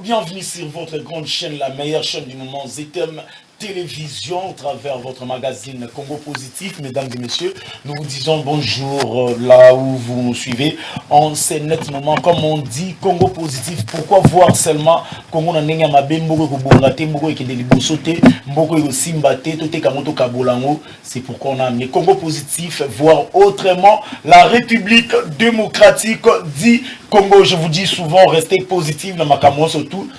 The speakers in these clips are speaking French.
Bienvenue sur votre grande chaîne, la meilleure chaîne du moment, ZTM Télévision, au travers votre magazine Congo Positif. Mesdames et messieurs, nous vous disons bonjour là où vous nous suivez. En ce net moment, comme on dit, Congo Positif. Pourquoi voir seulement Congo Nanenga Mabe, Mboko Kobongate, Mboko Ekedelibosote, Mboko Yosimbate, Tote Kamoto Kabolango. C'est pourquoi on a amené Congo Positif, voir autrement la République démocratique dit Congo. Je vous dis souvent, restez positif dans ma caméra surtout.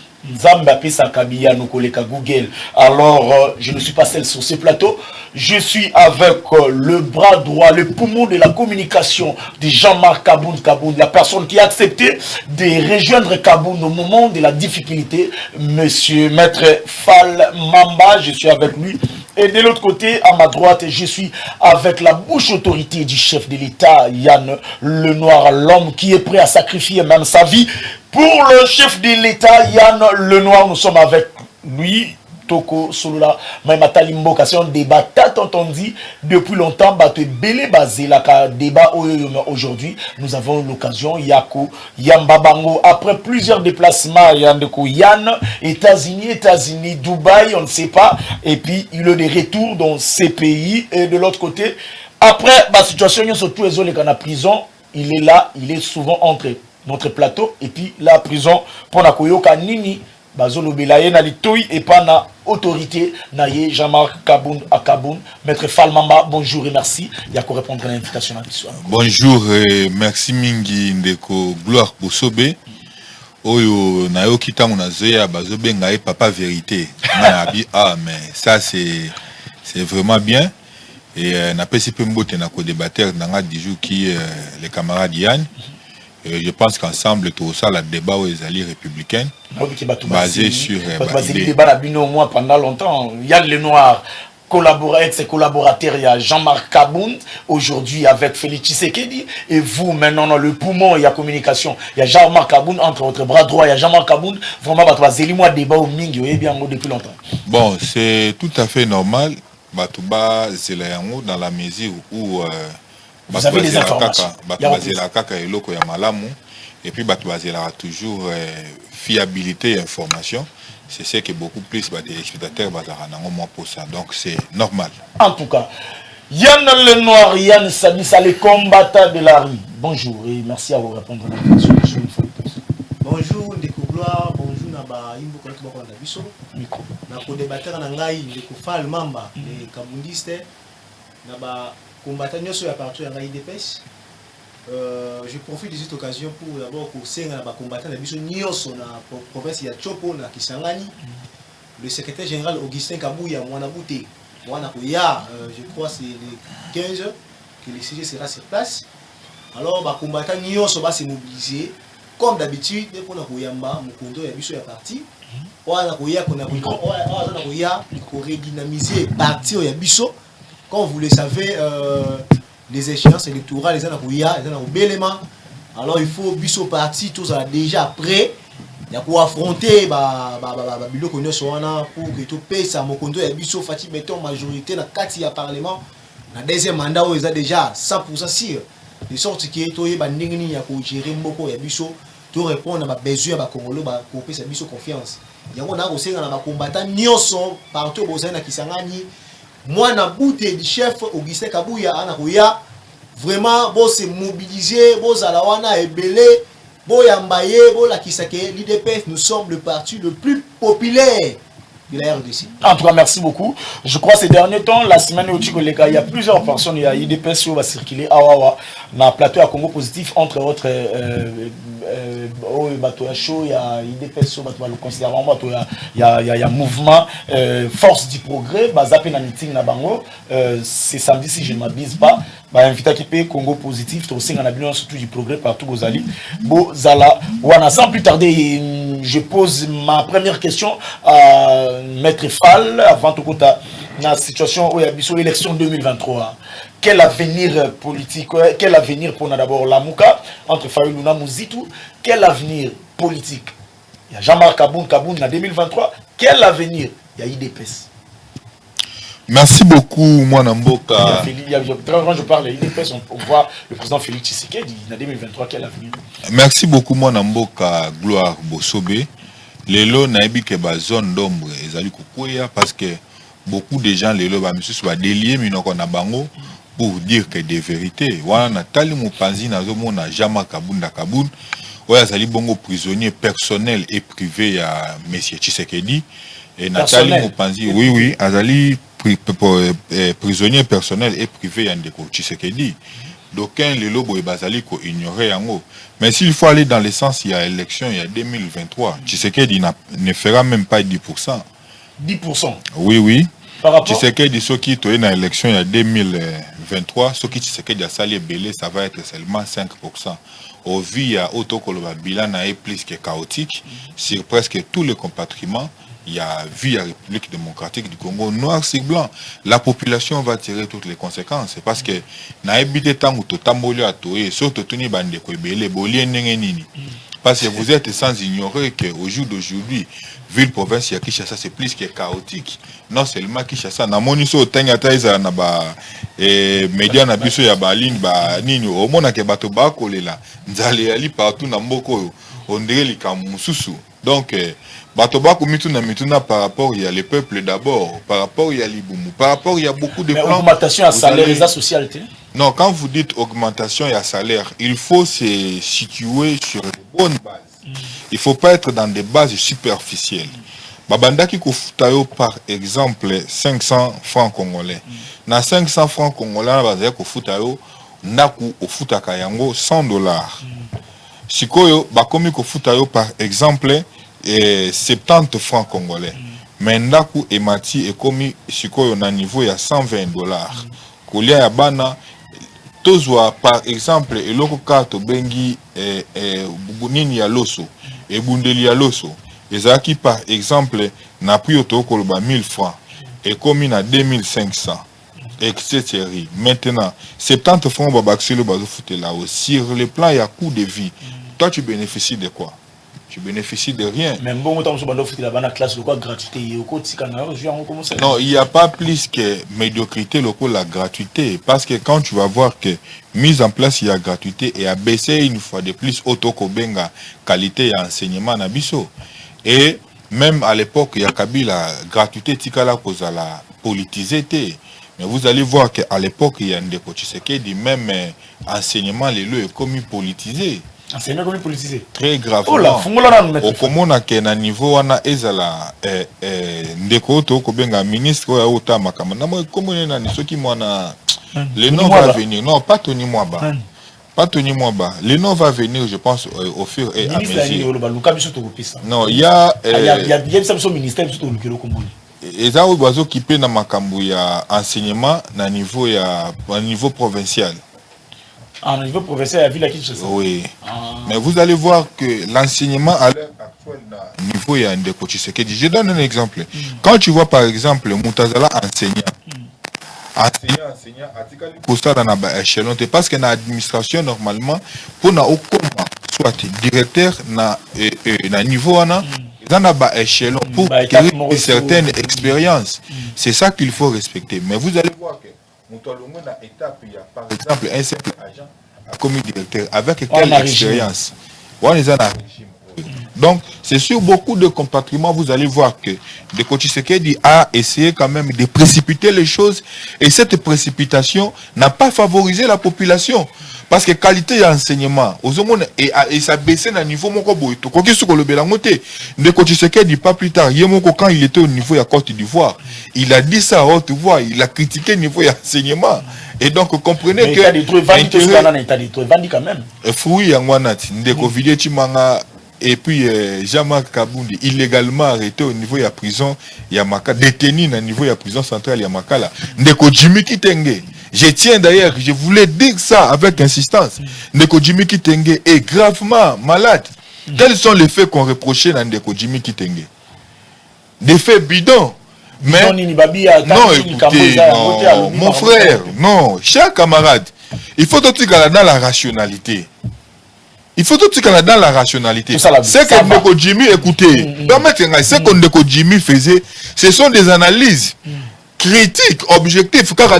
Google. Alors, je ne suis pas seul sur ce plateau. Je suis avec le bras droit, le poumon de la communication de Jean-Marc Kabound, la personne qui a accepté de rejoindre Kabound au moment de la difficulté, Monsieur Maître Fall Mamba. Je suis avec lui. Et de l'autre côté, à ma droite, je suis avec la bouche autorité du chef de l'État, Yann Lenoir, l'homme qui est prêt à sacrifier même sa vie pour le chef de l'État, Yann Lenoir. Nous sommes avec lui, Toko Solola, Maïmatali Mboka. C'est un débat tant entendu depuis longtemps. Bateau belé basé la débat aujourd'hui. Nous avons l'occasion, Yako, Yambabango, après plusieurs déplacements, Yann, États-Unis, Dubaï, on ne sait pas. Et puis, il est de retour dans ces pays. Et de l'autre côté, après la situation, surtout les zones en prison, il est là, il est souvent entre notre plateau et puis la prison pour la Koyoka Nini. Bazolo Belaye na litoi et pas na autorité naye Jean-Marc Kabound à Kabound. Maître Falmamba, bonjour et merci. Il y a qu'à répondre à l'invitation. Bonjour et merci mingi ndeko Gloire Bosobe. Oyo nayo kitango na zeya bazobe ngaye papa vérité. Ah mais ça c'est vraiment bien et na pesi pe mbote na ko débatteur nanga dijou qui les camarades Yann. Je pense qu'ensemble, tout ça, le débat aux alliés républicains, basé sur le débat pendant longtemps. Yann Lenoir, ex-collaborateur, il y a Jean-Marc Kabound, aujourd'hui avec Félix Tshisekedi, et vous, maintenant, dans le poumon, il y a communication, il y a Jean-Marc Kabound, entre votre bras droit, il y a Jean-Marc Kabound, vraiment, il débat au Mingi, bien depuis longtemps. Bon, c'est tout à fait normal, dans la mesure où vous avez des informations. Et puis, il toujours fiabilité et information. C'est ce que beaucoup plus des spectateurs pour ça. Donc, c'est normal. En tout cas, Yann Lenoir, Yann Sabissa, les combattants de la rue. Bonjour et merci à vous répondre à la question. Bonjour, Ndeko Gloire. Bonjour, Naba Imbo Kolekba Biso. Micro. Nako débatteur Nangai, Ndeko Fall Mamba, les Kaboundistes. Naba combattant sur la partie de l'IDPS. Je profite de cette occasion pour d'abord conseiller à combattant de Biso Nyos na province de Chopo na Kisangani. Le secrétaire général Augustin Kabouya Mwanabouté. Je crois que c'est le 15 que le CG sera sur place. Alors, les combattants Nyos va se mobiliser. Comme d'habitude, pour la Koyamba, Mukondo et Biso est parti. On a redynamiser parti au Biso. Comme vous le savez, les échéances électorales, les Anakouya, les Anakouya, alors il faut Biso parti, tout ça déjà prêt. Il y a pour affronter Bilo Konyo Soana pour que tout paye ça. Mokondo et Biso Fatih mettons majorité dans 4 parlement. Dans le deuxième mandat, ils ont déjà 100% sûr. De sorte que tout est bandingni ya ko gérer mboko ya Biso, tout répondre à besoin ba Congolais ba ko pesa Biso confiance. Yango na ko senga na ba combattant nyonso partout bozana Kisangani. Moi, na boute du chef Augustin Kabouya, vraiment, bon se mobiliser, bon zalawana et belé, bon yambaye, bon la kisake, l'IDPS, nous sommes le parti le plus populaire de la RDC. En tout cas, merci beaucoup. Je crois ces derniers temps, la semaine où il y a plusieurs personnes, il y a IDPS qui va circuler dans le plateau à Congo Positif, entre autres, il y a IDPS, il y a mouvement Force du Progrès, c'est samedi si je ne m'abuse pas. Invité qui paye Congo Positif, surtout du progrès partout aux alliés. Sans plus tarder, je pose ma première question à Maître Fall avant tout dans la situation où il y a eu l'élection 2023. Quel avenir politique, quel avenir pour d'abord la Mouka entre Fayou Luna Mouzitou, quel avenir politique? Il y a Jean-Marc Kabound en 2023, quel avenir? Il y a IDPS. Merci beaucoup, moi Namboka. Quand je parle de l'IDPS, on voit le président Félix Tshisekedi en 2023, quel avenir? Merci beaucoup, moi Namboka, Gloire Bosobe. lelo nayebi ke ba zone d'ombre ezali kokwea parce que beaucoup de gens lelo ba misusu ba délier minoko na bango pour dire que des vérités wana natali mopanzi nazomona Jean-Marc Kabund oya azali bongo prisonnier personnel et privé ya monsieur Tshisekedi et natali mopanzi oui azali prisonnier personnel et privé ya ndeko Tshisekedi. D'aucuns les lobos et bazali ko ignorer yango. Mais s'il faut aller dans le sens, il y a élection, il y a 2023. Tshisekedi ne fera même pas 10%. 10%. Oui. Par rapport Tshisekedi, ceux qui sont dans l'élection, il y a 2023. Ceux qui Tshisekedi a salé belé, ça va être seulement 5%. Au vu, il y a autocoloma bilan est plus que chaotique sur presque tous les compartiments. Il y a vu la République démocratique du Congo noir sur blanc. La population va tirer toutes les conséquences parce que na habité tant ou tambolio à toé surtout tuni bande ko belé bolien nini. Parce que vous êtes sans ignorer que au jour d'aujourd'hui ville province ya Kinshasa c'est plus que chaotique. Non seulement Kinshasa na moniso tanya taiza na ba média na biso ya ba ligne ba nini o mona ke bato ba kolela nzale ali partout na mboko on dirait likamususu. Donc Batoba mituna par rapport il y a les peuples d'abord, par rapport il y a l'Iboumou, par rapport il y a beaucoup de plans. Augmentation à salaire et à socialité. Non, quand vous dites augmentation et à salaire, il faut se situer sur de bonnes bases. Il ne faut pas être dans des bases superficielles. Babandaki kofutayo par exemple 500 francs congolais. Na 500 francs congolais bazaya kofutayo naku ofutaka yango $100. Sikoyo bakomi kofutayo par exemple 70 francs congolais. Mais ndaku emati ekomi sikoyo na niveau ya $120. Kolia ya bana tozwa par exemple eloko kato bengi nini ya loso ebundeli ya loso ezaki par exemple na prix tokoloba 1000 francs ekomi na 2500 etc. Maintenant 70 francs babaxelo bazofutela sur le plan ya coût de vie. Toi tu bénéficies de quoi? Tu bénéficies de rien. Mais bon, classe de quoi gratuité. Non, il n'y a pas plus que médiocrité local la gratuité. Parce que quand tu vas voir que mise en place il y a gratuité et à baisser une fois de plus autokobenga qualité et enseignement nabiso. Et même à l'époque il y a Kabila gratuité tikala cause la politisé. Mais vous allez voir qu'à l'époque il y a un Ndeko Tshisekedi même enseignement les lieux est comme politisé. Enseignement comme politisé. Très gravement. Oh là, au komona ke na niveau wana ezala ndeko to ko benga ministre oya ota makama na mo komona na soki mwana le nom va venir. Non, pas Tony Mwaba. Pas Tony Mwaba. Le nom va venir, je pense, au fur et à mesure. Non, il y a son ministère et ça vous occupé na makambu ya enseignement na niveau provincial. À niveau provincial, la ville à Kinshasa. Oui. Mais vous allez voir que l'enseignement à l'heure actuelle, au niveau il y a un Ndeko Tshisekedi. Je donne un exemple. Quand tu vois par exemple Moutazala enseignant, pour ça dans la échelon, parce que dans l'administration normalement, pour na soit directeur na niveau dans la échelon pour acquérir une certaine expérience. C'est ça qu'il faut respecter. Mais vous allez voir que étape, il y a par exemple un simple agent comme directeur avec quelle expérience. Donc c'est sur beaucoup de compartiments vous allez voir que Ndeko Tshisekedi a essayé quand même de précipiter les choses et cette précipitation n'a pas favorisé la population parce que qualité d'enseignement et ça baissé dans le niveau moko boito koki suko le belangote Ndeko Tshisekedi pas plus tard yemoko quand il était au niveau de Côte d'Ivoire il a dit ça à haute voix il a critiqué le niveau d'enseignement et donc comprenez que quand même fruit yangwanati Ndeko Villiers Chimanga et puis Jean-Marc Kabundi illégalement arrêté au niveau de la prison Yamaka détenu au niveau de la prison centrale Yamakala Ndeko Jimmy Kitenge. Je tiens d'ailleurs, je voulais dire ça avec insistance. Ndeko Jimmy Kitenge est gravement malade. Quels sont les faits qu'on reprochait à Ndeko Jimmy Kitenge? Des faits bidons. Mais non, écoutez, non, mon frère, non, cher camarade, il faut tout dans la rationalité. Il faut tout dans la rationalité. C'est que Ndeko Jimmy, écoutez, permettez-moi, ce que Ndeko Jimmy faisait, ce sont des analyses critiques, objectives, car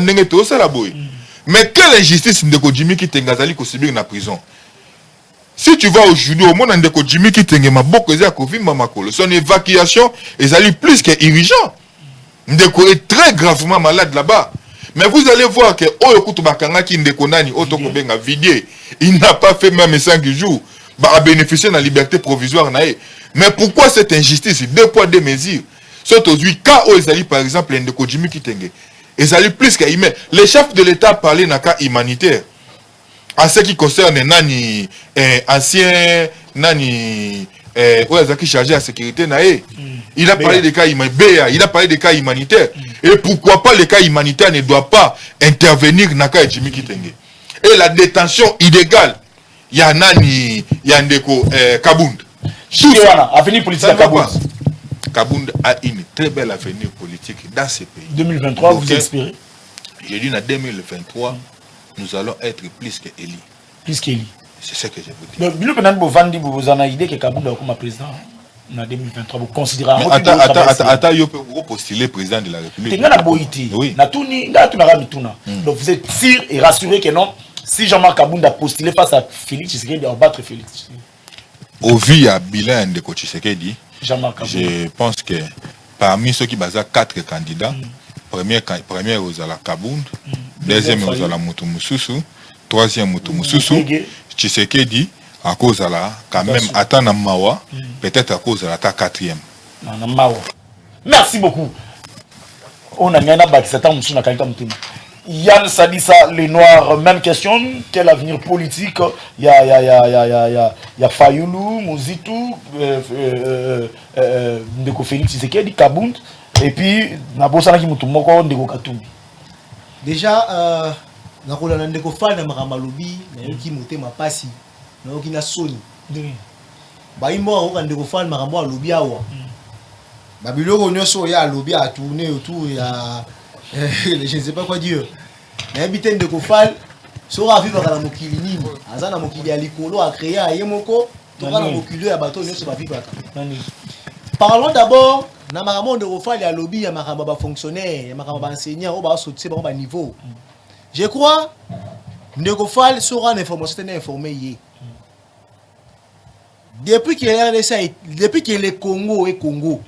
mais quelle injustice Ndeko Jimmy qui t'engazali ko subir na prison? Si tu vas aujourd'hui au monde ndeko Jimmy Kitenge maboko eza kovimba makolo, son évacuation ezali plus que urgent. Ndeko est très gravement malade là-bas. Mais vous allez voir que oyo kutu bakanga ki ndeko nani oto kobenga Vidier, il n'a pas fait même 5 jours a bénéficié de la liberté provisoire nae. Mais pourquoi cette injustice? 2 poids 2 mesures. Sauf aujourd'hui cas où ezali par exemple ndeko Jimmy Kitenge, ezali plus que humain. Les chefs de l'État parlaient na cas humanitaire. En ce qui concerne nani ancien nani qui chargé à la sécurité nae, il a parlé des cas humanitaires, il a parlé des cas humanitaires. Et pourquoi pas les cas humanitaires ne doivent pas intervenir dans le cas de Jimmy Kitenge. Et la détention illégale, il y a nani, il y a ndeko Kabound. Avenir politique à Kabound. Kabound a une très belle avenir politique dans ce pays. 2023, vous espérez? J'ai dit en 2023, nous allons être plus qu'Eli. Plus qu'Eli. C'est ce que je vous dis. Donc, vous avez une idée que Kabound est comme président en 2023. Vous considérez... Attends, vous postuler président de la République. Oui. Donc, vous êtes sûr et rassuré que non, si Jean-Marc Kabound a postulé face à Félix Tshisekedi, on va battre Félix. Au vu à bilan de Tshisekedi, je pense que parmi ceux qui basent 4 candidats, premier Ozala Kabound, deuxième Ozala Moutou Moussousou, troisième Moutou Moussousou, Tshisekedi, à cause de la, quand même, attendre Mawa, peut-être à cause de la 4e. Merci beaucoup. On a mis un abat qui s'attend à quelqu'un. Yann Sadissa, les Noirs, même question. Quel avenir politique? Il y a Fayoulou, Mouzitou, Ndeko Félix Tshisekedi, Kabound, et puis Nabosana Kimoutoumoko, Ndeko Katumbi. Déjà, Ndeko Fall, Namarambalobi, Nayoki Moté Mapasi, Nayoki Nasoni. Baïmo, Ndeko Fall, Marambo, Lobi Awa. Babilo, Nyoso, ya Lobi a tourné autour, il y a. Je ne sais pas quoi dire. Mais habité de Kofal, sera vivre à la Mokili Nîmes. Azana Mokili à l'Ikolo a créé à Yemoko, Tora la Mokili à bateau, ne se va vivre. Parlons d'abord, Namaramo de Kofal, il y a lobby, il y a Maramba fonctionnaire, il y a Maramba enseignant, on va sauter par un niveau. Je crois, Ndekofal sera l'information informée. Depuis que depuis que le Congo est Congo,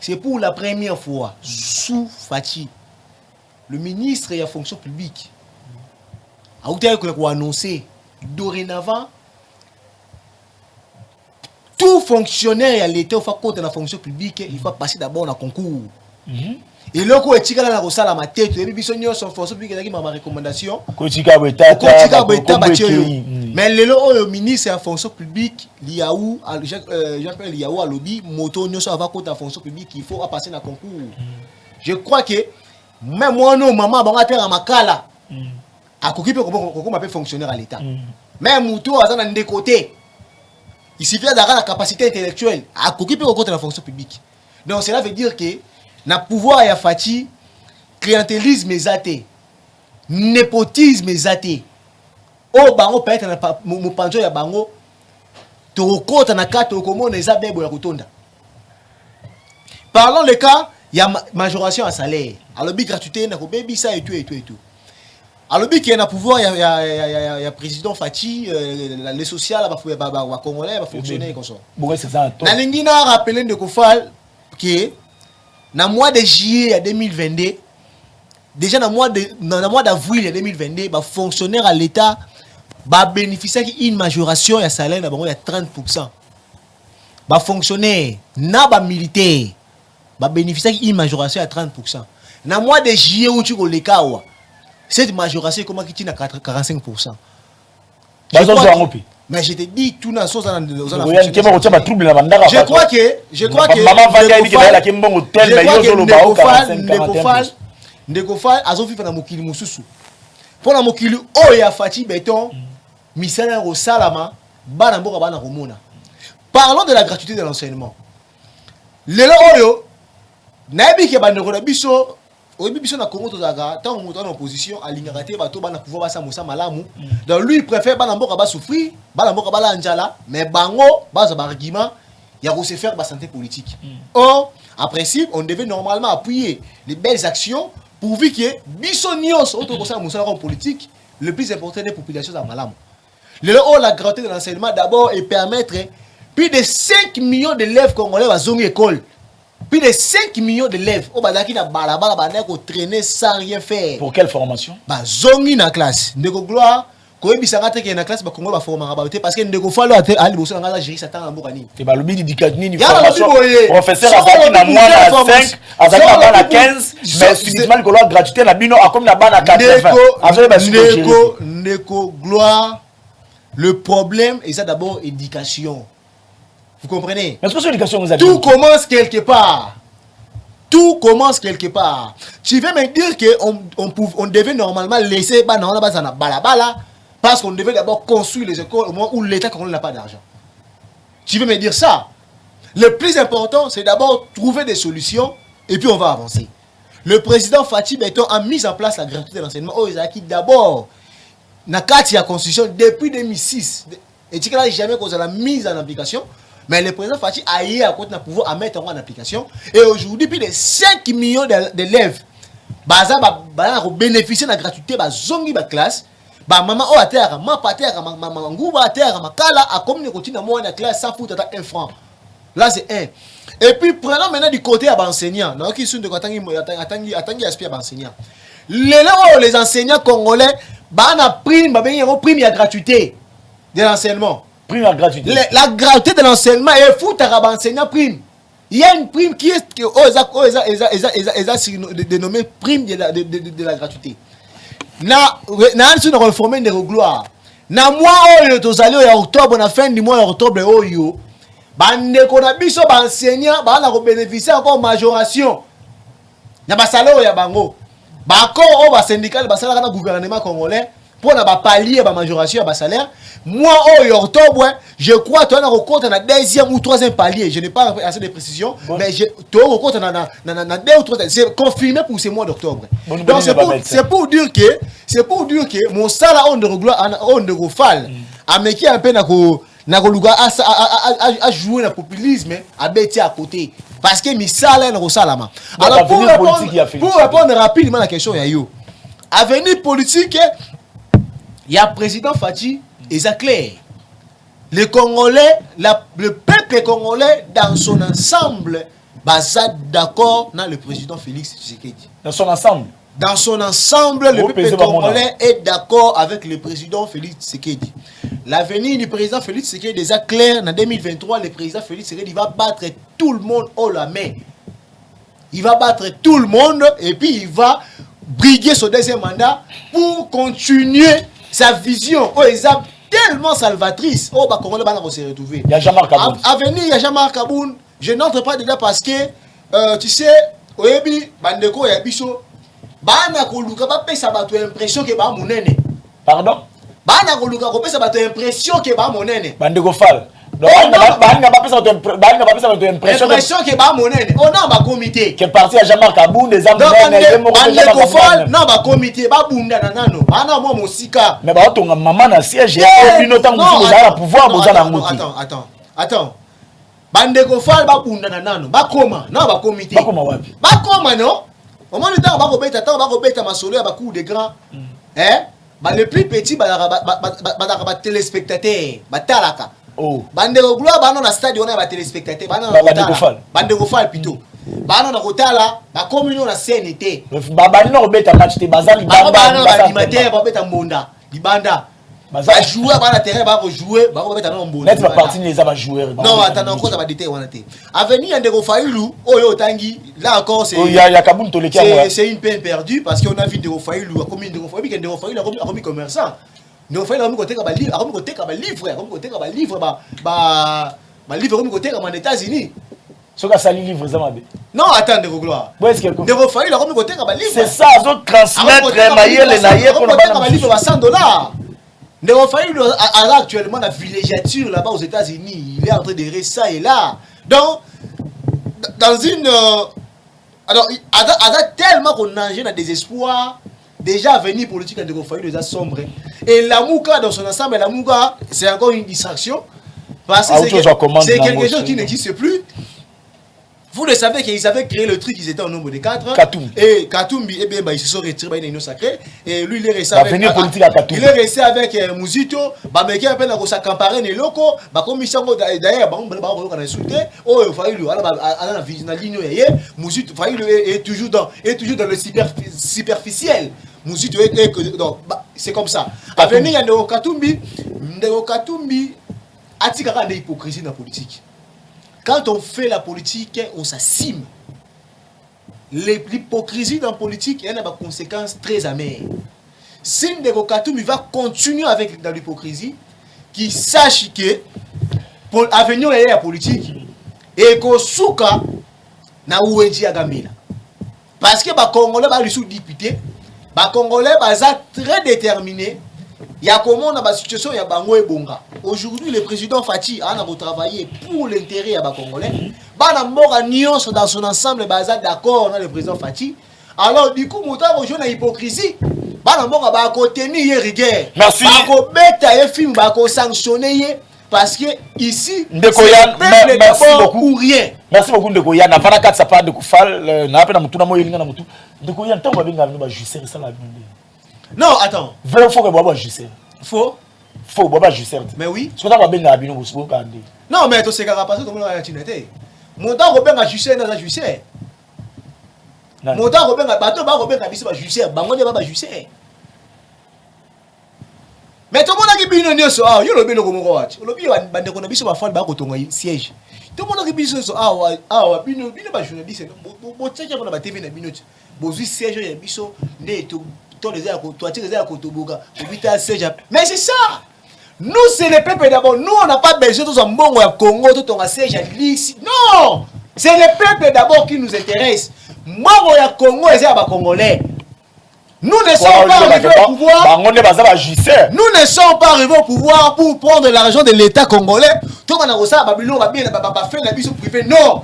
c'est pour la première fois, sous Fachi, le ministre de la fonction publique a annoncé dorénavant tout fonctionnaire à l'État qui compte dans la fonction publique, il faut passer d'abord dans le concours. Et là, quand tu as ça à ma tête, tu as son fonction publique qui ma recommandation. Mais le ministre de la fonction publique, Liaou, j'appelle Liaou à lobby, moto, nous sommes à la fonction publique, il faut passer dans le concours. Je crois que même moi, non, maman, on va faire un macala. À côté, on peut fonctionnaire à l'État. Même Moutou, à un des côtés. Il suffit d'avoir la capacité intellectuelle. À côté, on peut la fonction publique. Donc, cela veut dire que na pouvoir ya Fati, clientélisme exaté, népotisme exaté. Oh, bango peut-être na mo panzo ya bango, to kota na kata okomona eza bebo ya kotonda. Parlons le cas, il y a majoration à salaire. Alors bi gratuité na ko bebi ça et tout et tout et tout. Alors bi qui a na pouvoir ya président Fati, les social ba congolais ba fonctionner comme ça. Bon c'est ça. Na lingi na rappeler de Kofal que dans le mois de juillet 2022, déjà dans le mois d'avril 2022, les fonctionnaires à l'État bénéficient d'une majoration de salaire de 30%. Les fonctionnaires, les militaires, bénéficient d'une majoration de 30%. Dans le mois de juillet, cette majoration est à 45%. Mais je te dis tout dans ce je crois que Ndekofal a fait un mokili mususu. Pour la mokili oya Fati béton, misala au salama, bana mboka bana romona. Parlons de la gratuité de l'enseignement. Lelo oyo, naebi ke bandeko na biso, oyebi biso na Congo tozaka, tant on en opposition à l'ingaraté bato bana pouvoir basa musa malamu. Donc lui il préfère bana mboka ba souffrir, bana mboka bala njala, mais bango basa ba argument il y a se faire ba santé politique. Or, en principe, on devait normalement appuyer les belles actions pourvu que biso nyos auto kosa musa politique, le plus important des populations à malamu. La gratuité de l'enseignement d'abord et permettre plus de 5 millions d'élèves congolais à zone école. Plus de 5 millions d'élèves au Badaki na balabala banako traîner sans rien faire. Pour quelle formation? Ba zongi na classe. Ndeko gloire ko ebisanga te ke na classe ba Congo ba former ba parce que ndeko falo a liboso na gérer ça tant mboka ni. Te ba lobi d'éducation ni formation. Professeur azaki na moins na 5, azaki na bana 15, mais subitement le gloire gratuité na bino a comme na bana 80. Ndeko gloire. Le problème est ça d'abord éducation. Vous comprenez? Mais est-ce que l'éducation vous a dit? Tout commence quelque part. Tout commence quelque part. Tu veux me dire qu'on devait normalement laisser balabala parce qu'on devait d'abord construire les écoles au moment où l'État n'a pas d'argent. Tu veux me dire ça? Le plus important, c'est d'abord trouver des solutions et puis on va avancer. Le président Fatih Beton a mis en place la gratuité de l'enseignement aux Isaki d'abord. Nakati a constitution depuis 2006. Et tu n'as jamais causé la mise en application. Mais le président Fatih a eu à pouvoir à mettre en application. Et aujourd'hui, plus de 5 millions d'élèves bénéficient de la gratuité de la classe. Maman a terre, maman a terre, maman a terre, maman a communiqué dans la classe sans foutre un franc. Là, c'est un. Et puis, prenons maintenant du côté à l'enseignant. Qui sont de l'enseignant. Les enseignants congolais, prime la gratuité de l'enseignement. Prime à gratuité. La gratuité de l'enseignement est fou à enseignant prime. Il y a une prime qui est dénommée prime de la gratuité. Na réformer de gloire. Na mois en octobre, na fin du mois en octobre oyo. Bande qu'on a biso ba enseignant ba na bénéficier encore majoration. Na ba salaire ya bango. Ba ko o ba syndical ba salaire na gouvernement congolais. Pour na ba palier ba majoration ba salaire moi en octobre je crois tu as recompte na deuxième ou troisième palier je n'ai pas assez de précision mais je tu recompte na deux ou trois c'est confirmé pour ce mois d'octobre donc c'est pour dire que mon salaire on de gloire on de gofal a meki un peu na koluga a jouer le populisme a bêti à côté parce que mi salaire na salama alors pour répondre rapidement à la question ya yo avenir politique il y a président Fatih et c'est clair. Les Congolais, le peuple congolais dans son ensemble, d'accord avec le président Félix Tshisekedi. Dans son ensemble. Dans son ensemble, le peuple congolais est d'accord avec le président Félix Tshisekedi. L'avenir du président Félix Tshisekedi est déjà clair. En 2023, le président Félix Tshisekedi va battre tout le monde haut la main. Il va battre tout le monde et puis il va briguer son deuxième mandat pour continuer sa vision. Oh, ils ont tellement salvatrice. Oh, bah, comment on va se retrouver. Il y a Jean-Marc Kaboun. À venir, il y a Jean-Marc Kaboun. Je n'entre pas dedans parce que, tu sais, au début, Bandeko et Abisso, Bana Koluka, ça va te l'impression que bah mon nene. Pardon? Bana Koluka, ça va te l'impression que bah mon nene. Bandeko Fall. Donc, l'impression que bah mon nene. Oh non, bah comité. Qui est parti à Jean-Marc Kaboun, des hommes Bandeko Fall, non, bah comité, bah bunda nanano. Bana moi mon sika. Mais bah ton maman na siège et une autre vous avez pouvoir vous en attends. Bandeko Fall ba bunda nanano. Ba koma, non ba comité. Ba koma wapi? Ba koma non. Au moment où ba ko beta ma solo ya ba coup de grand. Hein? Bah le plus petit ba téléspectateur, ba talaka. Oh. Bandeko gloire ba na stade on a ba téléspectateur, ba na Bandeko Fall plutôt. Ba na kotala, ba communion na CNT. Ba ba no beta match te bazali ba ba animateur ba beta mbonda, libanda. Ba jouer ba na terrain ba jouer, ba beta na mbonda. Net ba partie les aba joueurs. Non, attends encore ça va détailler on a té. Avenir Ndeko Fayulu, oyo tangi, là encore c'est il y a Kaboun to le c'est une peine perdue parce qu'on a vu Ndeko Fayulu comme Ndeko Fayulu a commis commerçant. Ndeko Fayulu a commis côté ba livre, a commis côté ba livre, a commis côté ba livre ba livre comme côté comme aux États-Unis. Ce que ça livre ça mabe. Non, attends Ndeko Gloire. Où est-ce que Ndeko Fayulu a commis côté comme livre. C'est ça, ils ont transmettre maïel et naïe pour ba livre ba $100. Ndeko Fayulu a actuellement la villégiature là-bas aux États-Unis, il est en train de rester ça et là. Donc dans une alors a tellement qu'on nage dans désespoir. Déjà venir politique de Ndeko Fayulu déjà sombre. Et la Mouka dans son ensemble, la Mouka c'est encore une distraction parce que c'est quelque chose qui n'existe plus. Vous le savez qu'ils avaient créé le truc, ils étaient au nombre de 4. Katumbi. Et Katumbi, eh bien, ils se sont retirés dans une sacrée. Et lui, il est resté avec... Il est resté avec Mouzito. Meki a peine à s'accaparer les locaux. Comme ils sont d'ailleurs, on a insulté. Oh, il fallait lui, la ligne, Mouzito, est toujours dans le superficiel. Mouzito, c'est comme ça. À venir, il y a Katumbi. Katumbi a de l'hypocrisie dans la politique. Quand on fait la politique, on s'assime. L'hypocrisie dans la politique, il y a des conséquences très amères. Si Ndeko Katumbi va continuer avec l'hypocrisie, qui sache que pour l'avenir de la politique, et qu'on souka na oueji agamela. Parce que les Congolais sont députés, les Congolais sont très déterminés. Il y a comment dans la situation, il y a Bango et Bonga. Aujourd'hui, le président Fati a travaillé pour l'intérêt des Congolais. Bana mort nuance dans son ensemble, d'accord avec le président Fati. Alors, du coup, Mouta rejoint l'hypocrisie. Bana mort à tenir rigueur. Merci. Bako beta film, bako sanctionner parce que ici, Ndekoyan, merci beaucoup. Ou rien. Merci beaucoup Ndekoyan. Na fana 4 sapats de Koufal, na appel na mutu na moyo linga na mutu. Ndekoyan tant va binga ba justice ça la binde. Non, attends. Vrai faut que boba justice. Faux. Faut boba justice. Mais oui. Ce qu'on va binga bino bosbo kande. Non, mais to se ka passer comme la tinete. Montant Robert justice na justice. Montant Robert bateau ba Robert biso ba justice, bango de ba justice. Mais tout le monde a dit que so ah yo lobi loko moko wati. Lobi bande ko na biso ba fall ba ko tonga siège. Tout le monde a dit que so ah bino ba journaliste bo tseja ko na ba TV na bino. Bo zi siège ya biso nde to les airs toi tu les airs kotoboka. Obita siège. Mais c'est ça. Nous c'est le peuple d'abord. Nous on n'a pas besoin de mbongo ya Congo tout tonga siège ici. Non! C'est le peuple d'abord qui nous intéresse. Mbongo ya Congo les airs ba congolais. Nous ne sommes pas arrivés au pouvoir. Nous ne sommes pas arrivés au pouvoir pour prendre l'argent de l'État congolais. Tout le monde a ça, Babylone va bien, fait la biso privé. Non.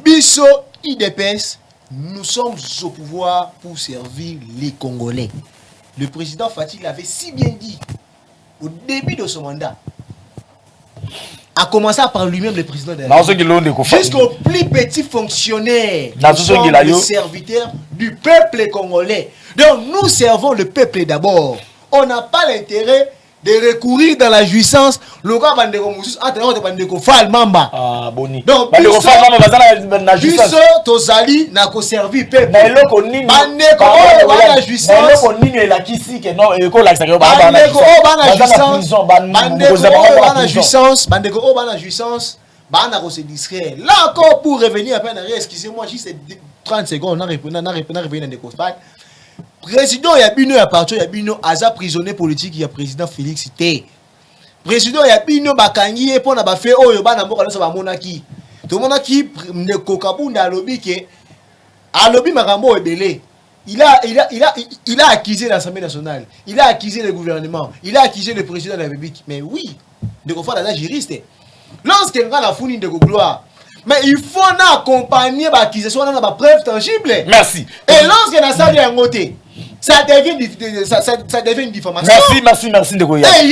Biso, IDPS, nous sommes au pouvoir pour servir les Congolais. Le président Fati l'avait si bien dit au début de son mandat. A commencé par lui-même le président de la jusqu'au plus petit fonctionnaire, le serviteur du peuple congolais. Donc nous servons le peuple d'abord. On n'a pas l'intérêt de recourir dans la jouissance. Le gars va de faire mamba. Ah boni. Donc biso tozali na ko servir peuple. Bande ko la jouissance. Bande ko la jouissance. Bana ko se distraire. Là encore pour revenir à peine arrière, excusez-moi juste 30 secondes, on a répondu dans des conspirations. Président Yabino ya parti Yabino aza prisonnier politique ya président Félix Té. Président Yabino bakangi pour na ba fait oyo bana mboka so ba monaki. To monaki ne kokabunda alobi ke alobi makambo ebele. Il a accusé l'Assemblée nationale, il a accusé le gouvernement, il a accusé le président de la République. Mais oui, de ko fala juriste. Lorsqu'il y a la fournie de gloire, mais il faut accompagner l'accusation dans la preuve tangible. Merci. Et lorsqu'il y a ça à côté, ça devient une diffamation. Merci de Goya. Et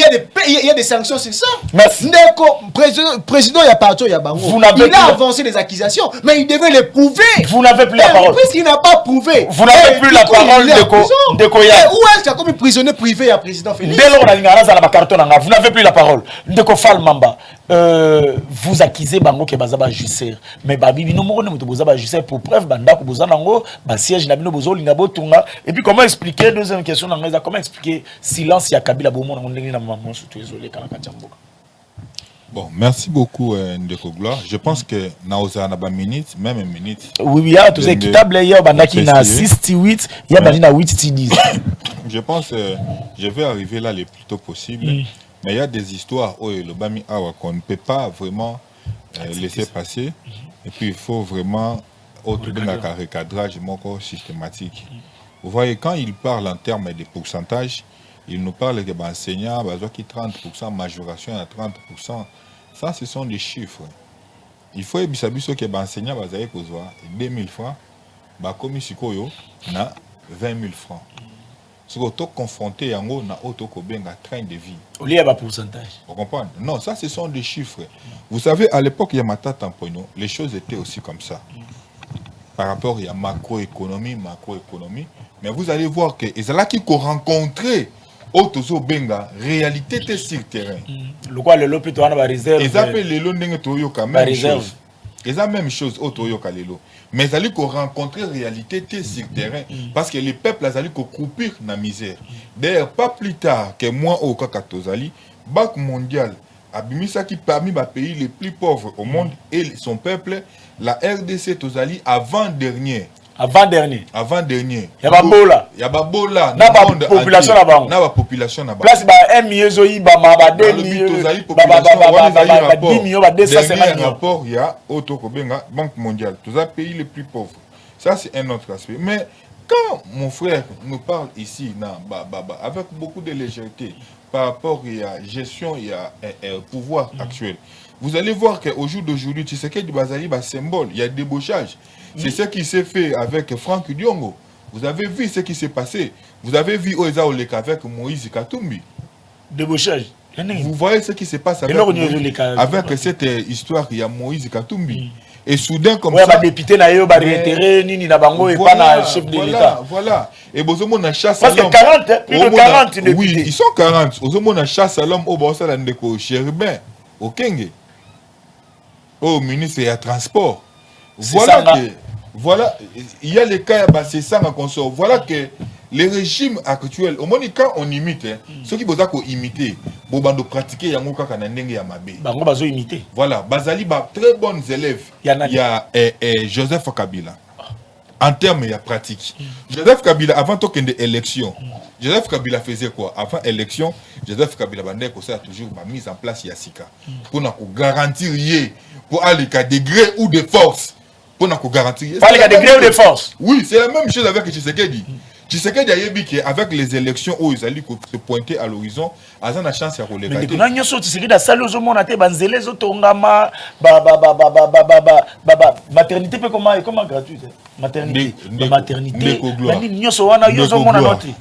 il y a des sanctions sur ça. Merci. Président, il y a partout, il y a Bango. Il a avancé les accusations, mais il devait les prouver. Vous n'avez plus la parole. Puisqu'il n'a pas prouvé. Vous n'avez plus la parole de Goya. Où est-ce qu'il y a comme prisonnier privé à président Félix? Dès lors, vous n'avez plus la parole. De Kofal Mamba. Vous accusez Bango que Bazaba Jusser. Mais Babi, nous mourons de Bozaba Jusser pour preuve, Banda, Bozanango, Siège, Nabino Bozo, Lingabo, Tunga. Et puis, comment expliquer, deuxième question, comment expliquer silence, il y a Kabila Boumon, on est maman, surtout désolé, Kalakatiamboka. Bon, merci beaucoup, Ndeko Gloire. Je pense que Naoza n'a pas minute, même une minute. Oui, il y a tout équitable, il y a Bandaki na 6-8, il y a Bandina 8-10. Je pense que je vais arriver là le plus tôt possible. Mais il y a des histoires où le Bami Awa qu'on ne peut pas vraiment laisser passer. Et puis il faut vraiment autour d'un recadrage systématique. Vous voyez, quand il parle en termes de pourcentage, il nous parle que l'enseignant qui 30%, majoration à 30%. Ça, ce sont des chiffres. Il faut que l'enseignant va 2 000 francs, comme il y a 20 000 francs. Ce que tu confronté yango na auto kobenga train de vie. Au lieu de pourcentage. Vous comprenez? Non, ça ce sont des chiffres. Vous savez, à l'époque, il y a Mata Tamponyo, les choses étaient aussi comme ça. Par rapport à macroéconomie. Mais vous allez voir que c'est là qu'ils ont rencontré Otozo Benga, réalité était sur le terrain. Le quoi, le lopito, on a réserve. Ils appellent les lots Toyoka, même chose. Ils ont la même chose au Toyoka Lelo. Mais ils allaient rencontrer réalité était sur le terrain. Parce que les peuples allaient croupir dans la misère. D'ailleurs, pas plus tard que moi au Kakatozali, Banque mondiale, Abimisa qui parmi les pays les plus pauvres au monde et son peuple, la RDC Tozali avant-dernière. Avant-dernier. Avant-dernier. Il y a Babola. Il y a Babola. Na ba population là-bas. Na ba population là-bas. Place ba 1 million zoï ba 2 millions. Ba 10 millions ba 250 millions. Rapport il y a auto kobenga Banque mondiale. Tous les pays les plus pauvres. Ça c'est un autre aspect. Mais quand mon frère nous parle ici avec beaucoup de légèreté par rapport à la gestion et à pouvoir actuel. Vous allez voir qu'au jour d'aujourd'hui, tu sais qu'il y a des symboles, il y a des débauchage. C'est ce qui s'est fait avec Franck Diongo. Vous avez vu ce qui s'est passé. Vous avez vu Oeza Oleka avec Moïse Katumbi. Débauchage. Vous voyez ce qui se passe avec cette histoire, il y a Moïse Katumbi. Et soudain, comme ça. Député na yo, réitéré, nini na bango, et pas na chef de l'État. Voilà. Et Bozomo na chasse à l'homme. Parce que 40, plus de 40 députés. Oui, ils sont 40. Bozomo na chasse à l'homme, au Bossa Landeko, Cherubin, au Kenge. Au ministre et à transport. Voilà, il y a les cas, c'est ça ma consort. Voilà que les régimes actuels, au moins quand on imite, ceux qui veulent imiter, ils pratiquer yango kaka na ndenge ya mabe. Bango bazo imiter. Voilà, bazali ba très bons élèves. Il y a Joseph Kabila. En termes de pratique. Joseph Kabila avant de élection. Joseph Kabila faisait quoi? Avant élection, Joseph Kabila bandait ça a toujours mise en place Yassika pour garantir pour aller à des grés ou de force. Pour nous garantir. Pas les degrés ou de force. Oui, c'est la même chose avec Tshisekedi. Tshisekedi a dit qu'avec les élections où ils allaient se pointer à l'horizon, ils ont la chance de relégater. Mais quand nous sommes Tshisekedi, salut aux hommes, on a été banzelés, tongama, maternité comment gratuite. Maternité. Maternité. Nous sommes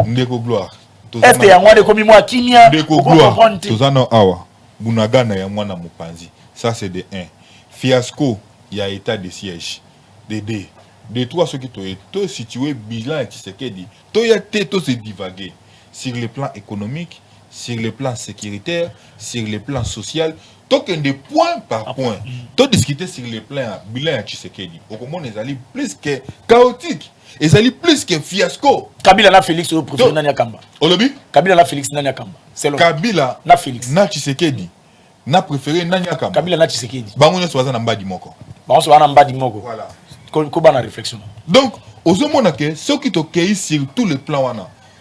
Ndeko gloire. Est-ce qu'il y a un de comme moi Kimia? Ndeko gloire. Tozano awa. Bunagana ya mwana mupanzi. Ça c'est de 1. Fiasco. Il y a état de siège. De trois, ceux qui sont situés, bilan et Tshisekedi, tout se divaguer sur le plan économique, sur le plan sécuritaire, sur le plan social, tout des point par point. Tout discuter sur le plan bilan et Tshisekedi. Au moment ils allaient plus que chaotique, ils allaient plus que fiasco. Kabila na Félix au préféré Nanya Kamba. Olobi? Kabila na Félix Nanya Kamba. C'est Kabila na Félix. Na Tshisekedi. Na préféré Nanya Kamba. Kabila na Tshisekedi. Bango nyoso baza na mbadi moko. On se voit en bas du mogo. Voilà. Comment la réflexion. Donc, aux hommes ceux qui te cueillent sur tous les plans,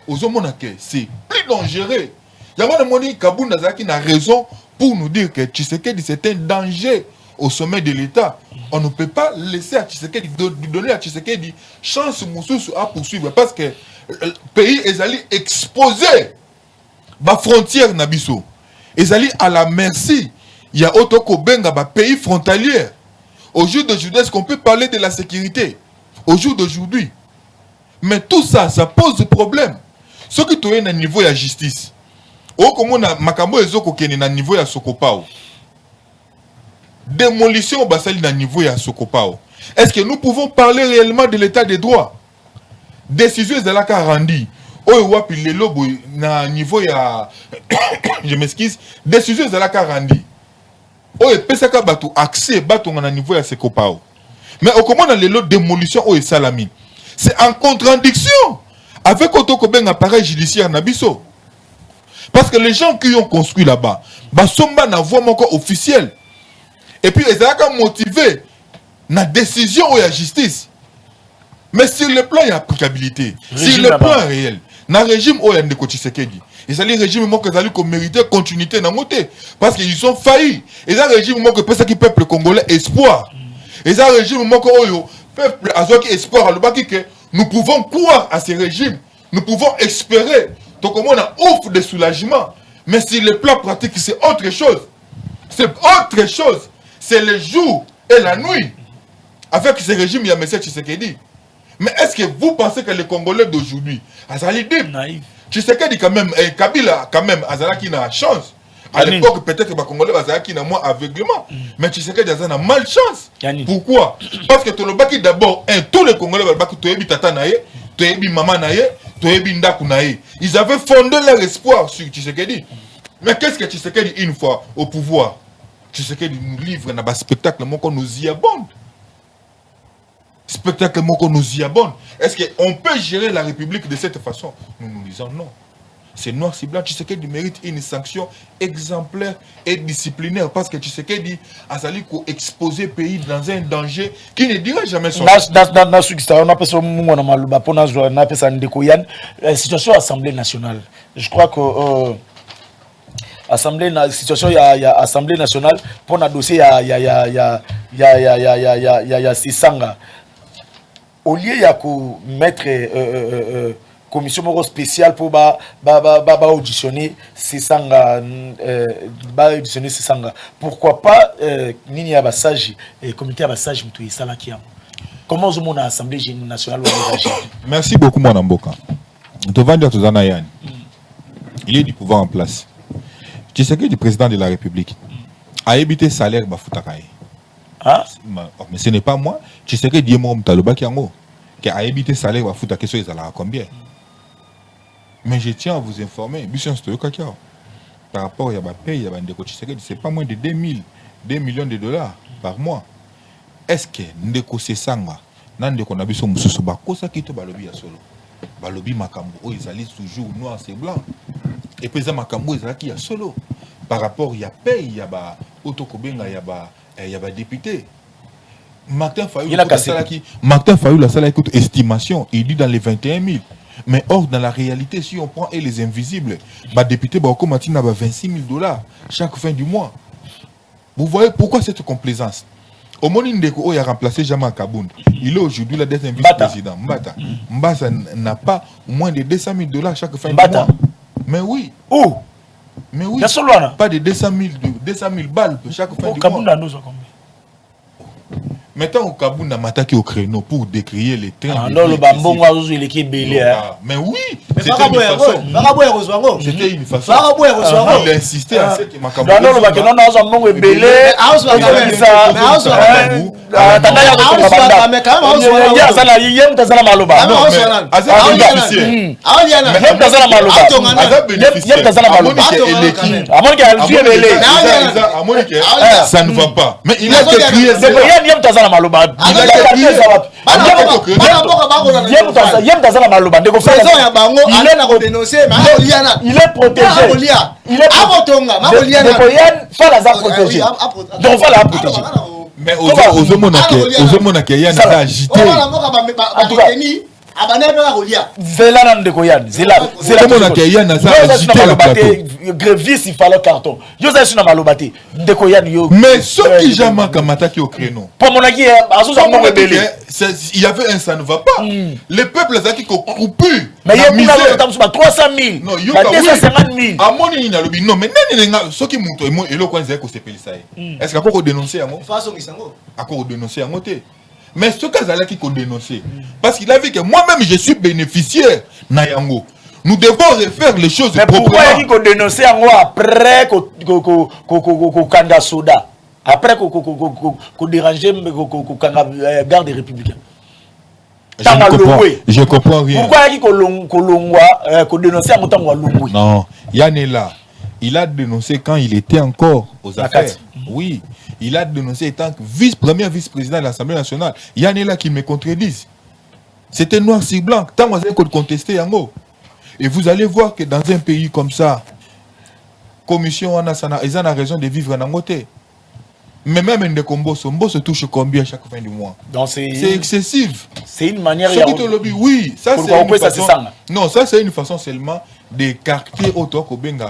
aux hommes c'est plus dangereux. Il y a un moment Kaboun Nazaki a raison pour nous dire que Tshisekedi c'est un danger au sommet de l'État. On ne peut pas laisser à Tshisekedi, donner à Tshisekedi chance à poursuivre parce que le pays est allé exposer la frontière Nabiso. Ils allaient à la merci. Il y a Otoko Benga, pays frontalier. Au jour d'aujourd'hui, est-ce qu'on peut parler de la sécurité? Au jour d'aujourd'hui. Mais tout ça, ça pose des problèmes. Ce qui est à niveau de la justice. Au comment Makambo ezoko kene na niveau ya Sokopao. Démolition basali na niveau ya Sokopao. Est-ce que nous pouvons parler réellement de l'état des droits? Décision de la Karandi. Oyo wapi lelo na niveau ya je m'excuse. Décision de la Karandi. Oh, et pesaka bato accès bato na niveau ya Sekopao. Mais au comment les lots démolition oh et salami. C'est en contradiction avec Otoko Ben appareil judiciaire Nabiso. Parce que les gens qui ont construit là-bas, basomba na voie encore officielle. Et puis ils ont motivé na décision ou la justice. Mais sur le plan il y a applicabilité, sur le plan réel, na régime où il y a Ndeko Tshisekedi. Et c'est le régime qui a mérité continuité dans côté parce qu'ils ont failli. Et c'est un régime qui peuple congolais espoir. Et c'est un régime qui peuple espoir que nous pouvons croire à ce régime. Nous pouvons espérer. Donc on a offre de soulagement. Mais sur le plan pratique, c'est autre chose. C'est autre chose. C'est le jour et la nuit. Avec ce régime, il y a M. Tshisekedi. Mais est-ce que vous pensez que les Congolais d'aujourd'hui, Tshisekedi quand même, Kabila quand même, Azalaki n'a chance. À l'époque, peut-être que les Congolais Azalaki n'a moins aveuglement. Mais Tshisekedi a malchance. Pourquoi? Parce que Tolobaki d'abord, tous les Congolais, Toyebi Tata Naye, Toyebi Mama Naye, Toyebi Ndaku Naye. Ils avaient fondé leur espoir sur Tshisekedi. Mais qu'est-ce que Tshisekedi, une fois au pouvoir? Tshisekedi nous livre un spectacle qu'on nous y abonde. Spectacle qu'on nous y abonde. Est-ce qu'on peut gérer la République de cette façon? Nous disons non. C'est noir, c'est blanc. Tshisekedi mérite une sanction exemplaire et disciplinaire parce que Tshisekedi a sali exposer le pays dans un danger qui ne dirait jamais son nom. Situation Assemblée nationale. Je crois que situation Assemblée nationale pour un dossier il y a Sisanga. Au lieu de mettre commission spéciale pour auditionner Sisanga, pourquoi pas Nini Abassage et comité Abassage Moutoui Salakia? Comment vous avez l'Assemblée nationale? Merci beaucoup, mon Amboka. Il est du pouvoir en place. Tu sais que le président de la République a évité salaire Bafoutakaye. Ah? Mais ce n'est pas moi. Tu sais que Diemo Mtaloba qui a évité salaire Bafoutakaye, ils allaient à combien? Mais je tiens à vous informer, par rapport à la paye, c'est pas moins de 2 millions de dollars par mois. Est-ce que Ndeko Sesanga, Nandeko Nabiso Moussou Bakosa qui te balobi à solo? Balobi Makambo, ils allaient toujours noir et blanc. Et puis Makambo, ils allaient à solo. Par rapport, il y a paye, il y a Otokobenga, il y a député. Martin Fayou, la salle écoute estimation, il dit dans les 21 000. Mais or, dans la réalité, si on prend les invisibles, le député Bako Matina a 26 000 dollars chaque fin du mois. Vous voyez pourquoi cette complaisance? Au moment où il a remplacé Jama Kaboun, il est aujourd'hui le deuxième vice-président. Mbata n'a pas moins de 200 000 dollars chaque fin du mois. Mais oui. Où? Mais oui. Pas de 200 000 balles chaque fin du mois. Maintenant, au Kaboun a attaqué au créneau pour décrier les trains. Non, le bambon il est belé. Mais oui, c'était une façon. C'était une façon. Il insistait à ce que Makambo. Non, le bambon est belé. Ça ne va pas. Mais il a décrié ça. Maloba il est protégé. Donc voilà protéger. Mais aux hommes qui a agité. Zela Ndeko Yann, Zela agité le plateau. Grévis il fallait carton. Yo ça sur malobate. Ndeko Yann yo. Mais ce qui jamais comme attaqué au créneau. Pour mon aki il y avait un ça ne va pas. Les peuples qui ont croupu. Mais il y a 300 000. Non, il y a 250 000. À mon il a non mais ce qui monte et le coin c'est que c'est ça. Est-ce qu'on peut dénoncer à moi? Encore dénoncer à moi. Mais ce cas-là qui qu'on dénoncé, parce qu'il a vu que moi-même je suis bénéficiaire Nayango. Nous devons refaire les choses proprement. Pourquoi il qu'on dénoncé en moi après qu'on kanga soda, après qu'on déranger qu'on garde républicain. Je comprends rien. Pourquoi il qu'on dénoncé en temps où non, Yann est là. Il a dénoncé quand il était encore aux affaires. Oui, il a dénoncé étant premier vice-président de l'Assemblée nationale. Il y en a là qui me contredisent. C'était noir sur blanc. Tant que vous avez contesté Yango. Et vous allez voir que dans un pays comme ça, commission, ils ont raison de vivre en côté. Mais même un Mbosso se touche combien chaque fin du mois? C'est excessif. C'est une manière de... Oui, ça c'est une façon... Non, ça c'est une façon seulement d'écarter autant qu'Obenga.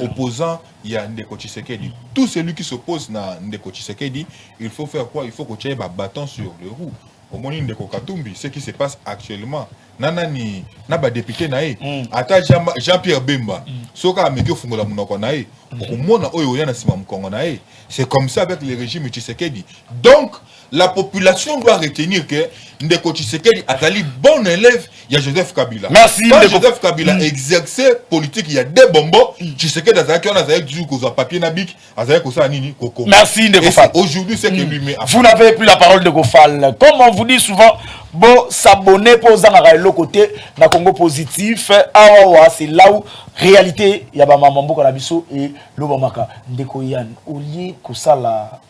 Opposant, il y a Ndeko Tshisekedi. Tout celui qui s'oppose à Ndeko Tshisekedi, il faut faire quoi? Il faut que tu aies un bâton sur les roues. Au moment de Ndeko Katumbi, ce qui se passe actuellement, nanani na ba député nae ata Jean-Pierre Bemba soka ameki ofungola munoko nae okomona oyo yana sima mukongo nae. C'est comme ça avec le régime Tshisekedi. Donc la population doit retenir que Ndeko Tshisekedi atali bon élève, il y a Joseph Kabila. Merci. Quand Joseph Kabila exerçait politique, il y a des bonbons. Tshisekedi azaki on azaki du ko papier nabik, azaki ko sa nini koko. Merci Ndeko Fall. Aujourd'hui c'est que lui met. Vous n'avez plus la parole de Gofal. Comme on vous dit souvent, bon s'abonner pour le côté na Congo positif. Awa c'est là où réalité il y a ba mambo kalabiso et lobamaka Ndeko Yann oulié ko sala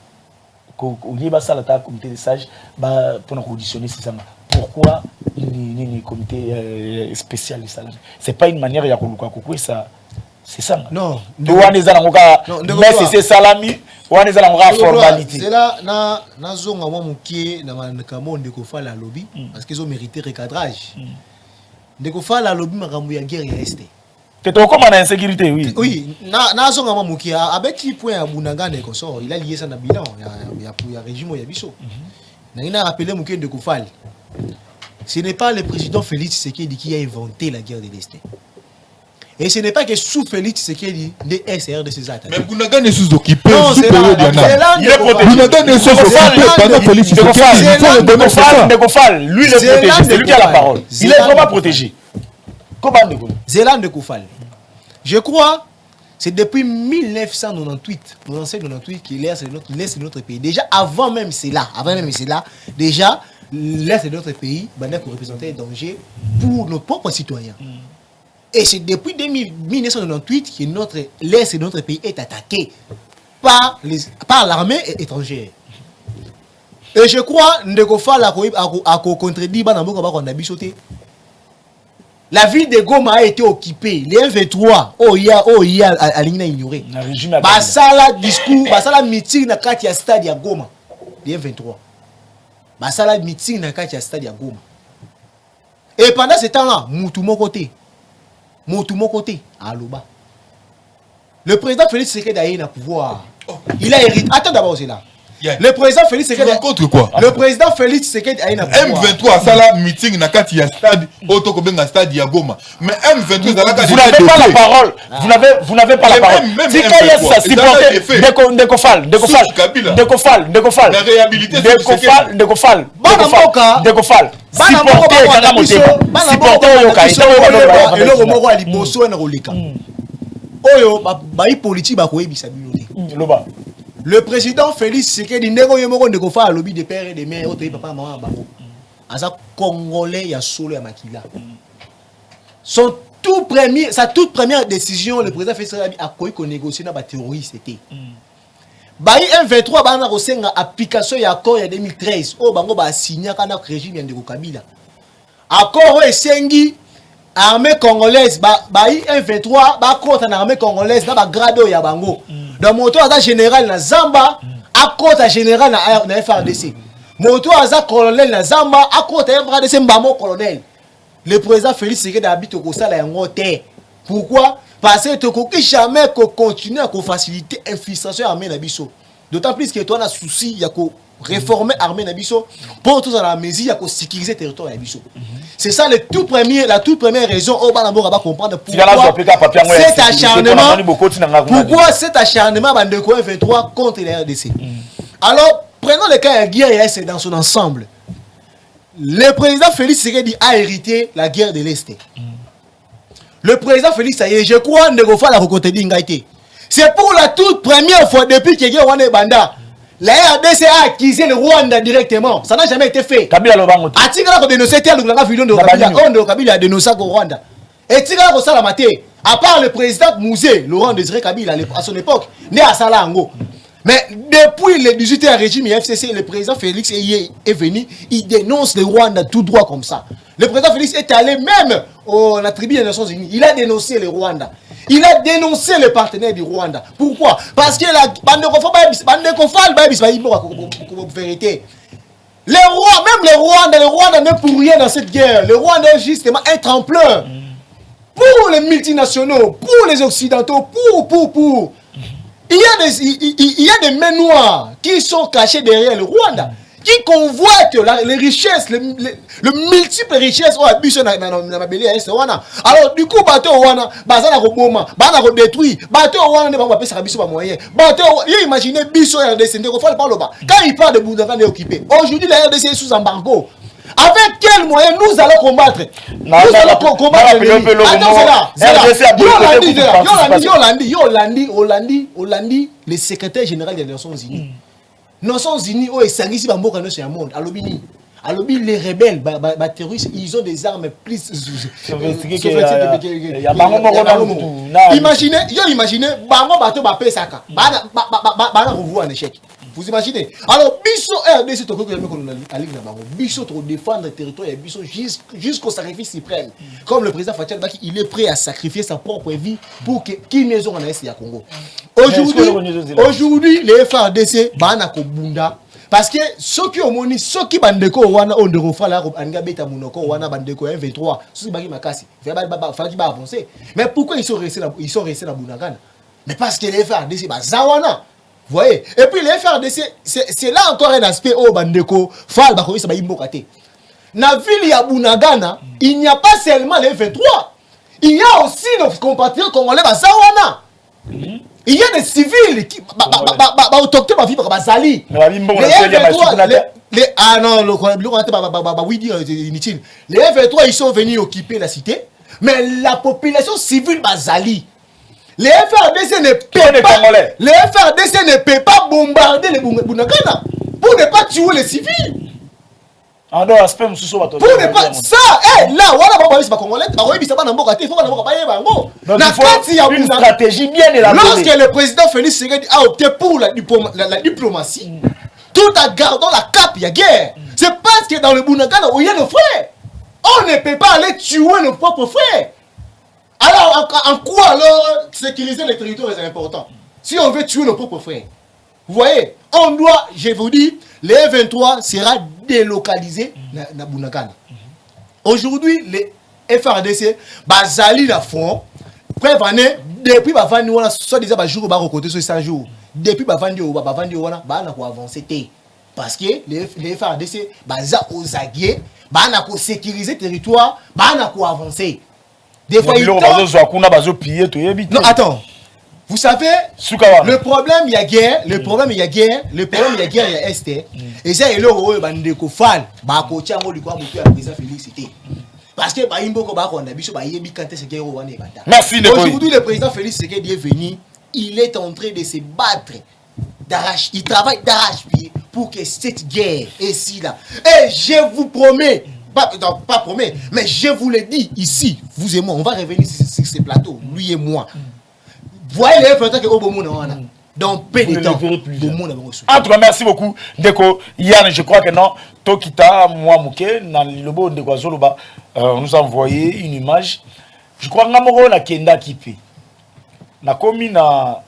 oulié ba sala ta comité de sages ba pour nous auditionner c'est ça. Pourquoi ni comité spécial ça? C'est pas une manière ya koluka kokwe ça. C'est ça. Non. Douane za ngoka mais c'est salami. Ouane za ngoka formalité. C'est là na zonga mwa mukie na manakamo Ndeko Fall à lobby parce qu'ils ont mérité recadrage. Ndeko Fall à lobby makambo ya guerre resté. Que tu comme en insécurité, oui. Oui, na zonga mwa mukie avec qui point à Bunanga Ndeko sort, il a lié ça na bilan, il y a régime ya biso. Na ina rappelé mukie Ndeko Fall. Ce n'est pas le président Félix Tshisekedi qui a inventé la guerre de l'Est. Et ce n'est pas que sous Félix Tshisekedi, les SR de ces attaques. Mais Bunanga n'est sous-occupé. Non, c'est là. Il est protégé. Bunanga n'est sous-occupé pendant Félix Tshisekedi. Ndeko Fall, lui il est protégé, c'est lui qui a la parole. Il est vraiment protégé. Comment Ndeko? Zélan Ndeko Fall. Je crois, c'est depuis 1998, 1998 qu'il est l'Est de notre pays. Déjà avant même cela, déjà l'Est de notre pays représentait un danger pour nos propres citoyens. Et c'est depuis 1998 que l'Est de notre pays est attaqué par l'armée étrangère. Et je crois que Ndeko Fall a contredit la ville de Goma a été occupée. Les M23, il y a ignoré. Basala discours, basala meeting na kati ya stade ya Goma. Les M23. Basala meeting na kati ya stade ya Goma. Et pendant ce temps-là, Moutou côté, à Aloba. Le président Félix Tshisekedi a eu un pouvoir. Il a hérité. Attends d'abord, c'est là. Le président Félix Tshisekedi. Contre quoi? Le président Félix Tshisekedi a eu un pouvoir. M23, ça là, meeting na kati ya stade, Otokobenga stade ya Goma. Mais M23, ça là, vous n'avez pas la parole. Vous n'avez pas la parole. Si ça supporter Ndeko Fall. La réhabilité Ndeko Fall. Le président Félix Tshisekedi Ndeko Fall a lobby de père et de mère, papa, maman, bango. Asa Congolais ya solo ya makila. Sa toute première décision, le président Félix Tshisekedi a négocié avec les terroristes. Bayi M23 bana kosenga application ya accord ya 2013 o bango ba signé kana régime ya Ndeko Kabila. Accord esengi armée congolaise bayi M23 ba kota na armée congolaise na ba grado ya bango. Dans moto aza général na Zamba, a kota général na FRDC. Moto aza colonel na Zamba, a kota FRDC mbamo colonel. Le président Félix Tshisekedi habite au sala ya ngote. Pourquoi? Parce que tu ne jamais continuer à faciliter l'infiltration de l'armée Nabiso. D'autant plus que toi, tu as souci de réformer l'armée Nabiso pour tout dans la mesure de sécuriser le territoire Nabiso. C'est ça la toute première raison où on va comprendre pourquoi cet acharnement de 23 contre les RDC. Alors, prenons le cas de la guerre dans son ensemble. Le président Félix Tshisekedi a hérité la guerre de l'Est. Le président Félix Tshisekedi, je crois, Ndeko Fall a reconnu Ngaïté. C'est pour la toute première fois depuis que Rwanda Banda, la RDC a accusé le Rwanda directement. Ça n'a jamais été fait. Kabila Lobangote. A Tigala a dénoncé le vidéo de Kabila. On Kabila a dénoncé au Rwanda. Et Tigala a salamate. À part le président Mouzé, Laurent Désiré Kabila, à son époque, né à Salango. Mais depuis le 18e régime FCC, le président Félix est venu, il dénonce le Rwanda tout droit comme ça. Le président Félix est allé même à la tribune des Nations Unies. Il a dénoncé le Rwanda. Il a dénoncé les partenaires du Rwanda. Pourquoi? Parce que la bande de vérité. Les rois, même le Rwanda n'est pour rien dans cette guerre. Le Rwanda est justement un tremplin pour les multinationaux, pour les Occidentaux, pour. Il y a des mains noires qui sont cachées derrière le Rwanda. qui convoite les richesses, le multiple richesses au abus na mabeli à wana. Alors du coup bateau wana bazana ko boma, bana ko détruire, bateau wana ne ba pesa biso ba moyen. Bateau, imaginez biso RDC ndeko faut pas loba. Quand il parle de Boundanga est occupé. Aujourd'hui la RDC est sous embargo. Avec quel moyen nous allons combattre? Nous allons combattre. Yolandi, le secrétaire général des Nations Unies. Nations Unies, oh, et Sangisi Bamboka no c'est un monde. Alobini, les rebelles, les terroristes, ils ont des armes plus. Imaginez, Bango Bato Bapé Saka, Bana revoit un échec. Vous imaginez? Alors, Bisso RDC, Bisso pour défendre le territoire et Bisso jusqu'au sacrifice suprême. Comme le président Fatia Baki, il est prêt à sacrifier sa propre vie pour qu'il n'ait pas à Congo. Aujourd'hui, les FRDC, Banako Bunda. Parce que ceux qui ont moni, ceux qui bandeko wana on de refa la anga beta munoko wana bandeko 1-23, ceux qui baki makasi, fallait pas avancer. Mais pourquoi ils sont restés dans Bunagana? Mais parce que les FRDC bazawana. Vous voyez? Et puis les FRDC, c'est là encore un aspect au bandeko, fal bako isa ba imbokate. Na ville ya Bunagana, il n'y a pas seulement les 23. Il y a aussi nos compatriotes congolais bazawana. Il y a des civils qui autochtones qui vivent comme Bazali. Ah non, le inutile. Les F23 ils sont venus occuper la cité, mais la population civile Bazali. Les FRDC ne peuvent pas. Les FRDC ne peuvent pas bombarder les Bunagana pour ne pas tuer les civils. Pour ne pas ça, là, voilà, c'est pas congolais. Il faut une stratégie bien élaborée. Lorsque le président Félix Tshisekedi a opté pour la diplomatie, tout en gardant la cape, il y a guerre. C'est parce que dans le Bunagana, il y a nos frères. On ne peut pas aller tuer nos propres frères. Alors, en quoi alors sécuriser les territoires est important? Si on veut tuer nos propres frères. Vous voyez, on doit, je vous dis, les 23 sera délocalisé na Bunagana. Aujourd'hui, les FRDC, bazali la front, prévané depuis bavandi wana soit déjà ba jour ba recoté sur 100 jours. Depuis bavandi wana ba na ko avancer té. Parce que les FRDC baza aux aguiers, ba na ko sécuriser territoire, ba na ko avancer. Des fois ils non, attends. Vous savez, le problème il y a guerre, le problème il y a guerre il y a est. Et ça est là où bandeko fall, ba ko tiango likwa mutu ya président Félix Tshisekedi. Parce que ba imboko ba konda biso ba yebi quand c'est guerre wana bata. Merci. Aujourd'hui le président Félix Tshisekedi est venu, il est en train de se battre il travaille d'arrache-pied pour que cette guerre est ici là. Et je vous promets, pas promets, mais je vous le dis ici, vous et moi, on va revenir sur ce plateau, lui et moi. Voyez les photos que au bon monde dans peu de temps. En tout cas, merci beaucoup. Deko, Yann, je crois que non. Tokita, moi, Mouké, dans le lobo de Guazoloba, nous a envoyé une image. Je crois que Namoro na Kenda Kipe. Na komi na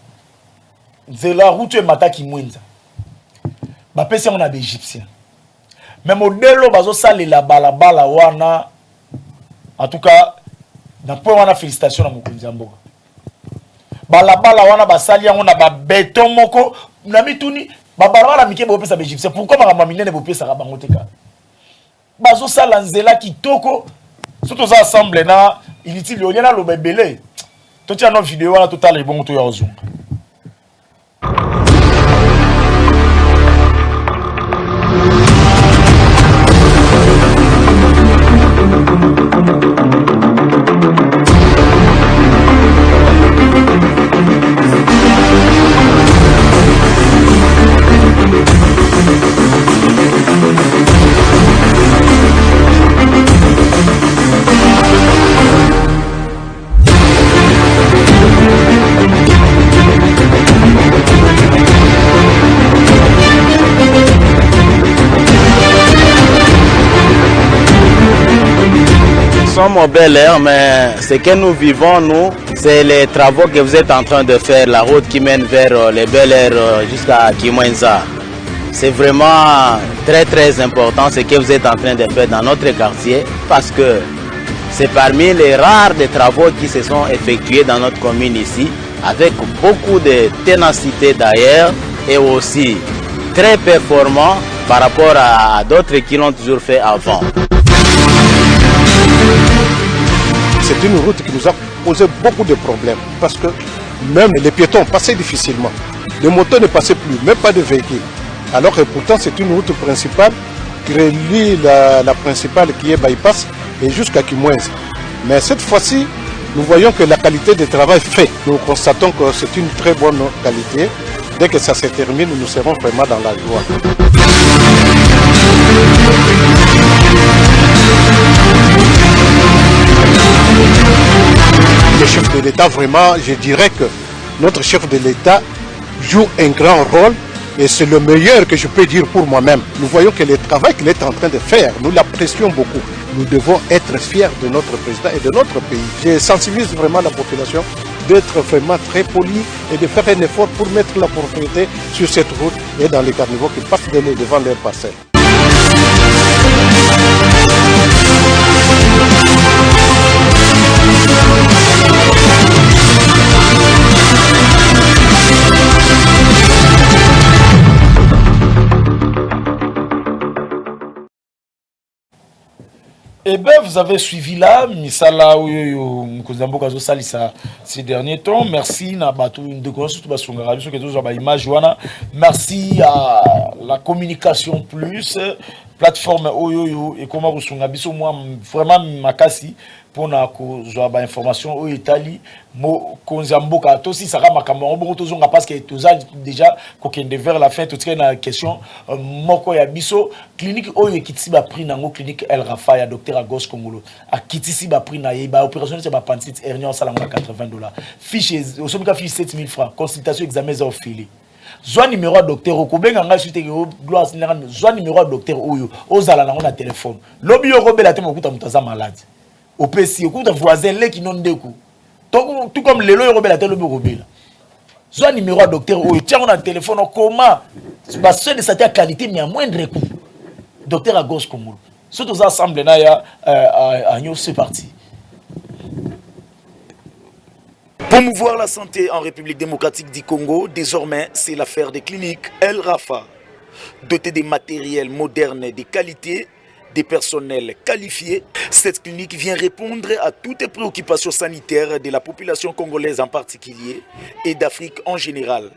Zela route Mataki Mwenza. Ba pesi on a des Égyptiens. Mais modèle bazo sale la balabala wana. En tout cas, na point wana félicitations à Mokonzi Mboga. Balabala wana basali yango na ba béton moko na mituni ba balabala mike bo pesa ba Égyptien. Pourquoi ba mamine ne bo pesa ka bango teka? Bazo sala nzela kitoko. Surtout ça ensemble na inutile yo na lo bebele. To tia no vidéo wana total e bongo to ya ozunga. Nous sommes au Bel Air, mais ce que nous vivons, nous, c'est les travaux que vous êtes en train de faire, la route qui mène vers les Bel Air jusqu'à Kimwenza. C'est vraiment très très important ce que vous êtes en train de faire dans notre quartier, parce que c'est parmi les rares des travaux qui se sont effectués dans notre commune ici, avec beaucoup de ténacité d'ailleurs, et aussi très performant par rapport à d'autres qui l'ont toujours fait avant. C'est une route qui nous a posé beaucoup de problèmes parce que même les piétons passaient difficilement. Les motos ne passaient plus, même pas de véhicules. Alors que pourtant c'est une route principale qui relie la principale qui est Bypass et jusqu'à Kimwenza. Mais cette fois-ci, nous voyons que la qualité de travail fait, nous constatons que c'est une très bonne qualité. Dès que ça se termine, nous serons vraiment dans la joie. Le chef de l'État, vraiment, je dirais que notre chef de l'État joue un grand rôle et c'est le meilleur que je peux dire pour moi-même. Nous voyons que le travail qu'il est en train de faire, nous l'apprécions beaucoup. Nous devons être fiers de notre président et de notre pays. Je sensibilise vraiment la population d'être vraiment très poli et de faire un effort pour mettre la propriété sur cette route et dans les carnivores qui passent devant leurs parcelles. Eh bien, vous avez suivi là, Misala Mkozamboka Salisa ces derniers temps. Merci merci à la communication plus, plateforme Oyoyo et comment vous moi vraiment makasi pour na ko information au Italie mo konzamboka to si saka makambo beaucoup tozonga parce que toza déjà kokende vers la fin tout na question moko ya biso clinique oyo kitisi ba prix nango clinique El Rafa ya docteur Agos Kongolo a kitisi ba prix na ye ba opération c'est ba appendicite hernie ça $80 fiche au somika fiche 7000 francs consultation examen za ofili Zwa numéro à docteur Okobenga nga suite ke gloire zwa numéro à docteur oyo ozala nango na téléphone lobi yo robela te mokuta mutaza malade au PC écoute voisin les qui n'ont décou tout comme les lois rebelles à tel robela soit numéro à docteur ou tiens on a téléphone comment parce que de cette qualité mais à moindre coût docteur à gauche comme surtout ça semble là ya à nous c'est parti. Promouvoir la santé en République démocratique du Congo, désormais c'est l'affaire des cliniques El Rafa, dotées des matériels modernes et de qualité, des personnels qualifiés. Cette clinique vient répondre à toutes les préoccupations sanitaires de la population congolaise en particulier et d'Afrique en général.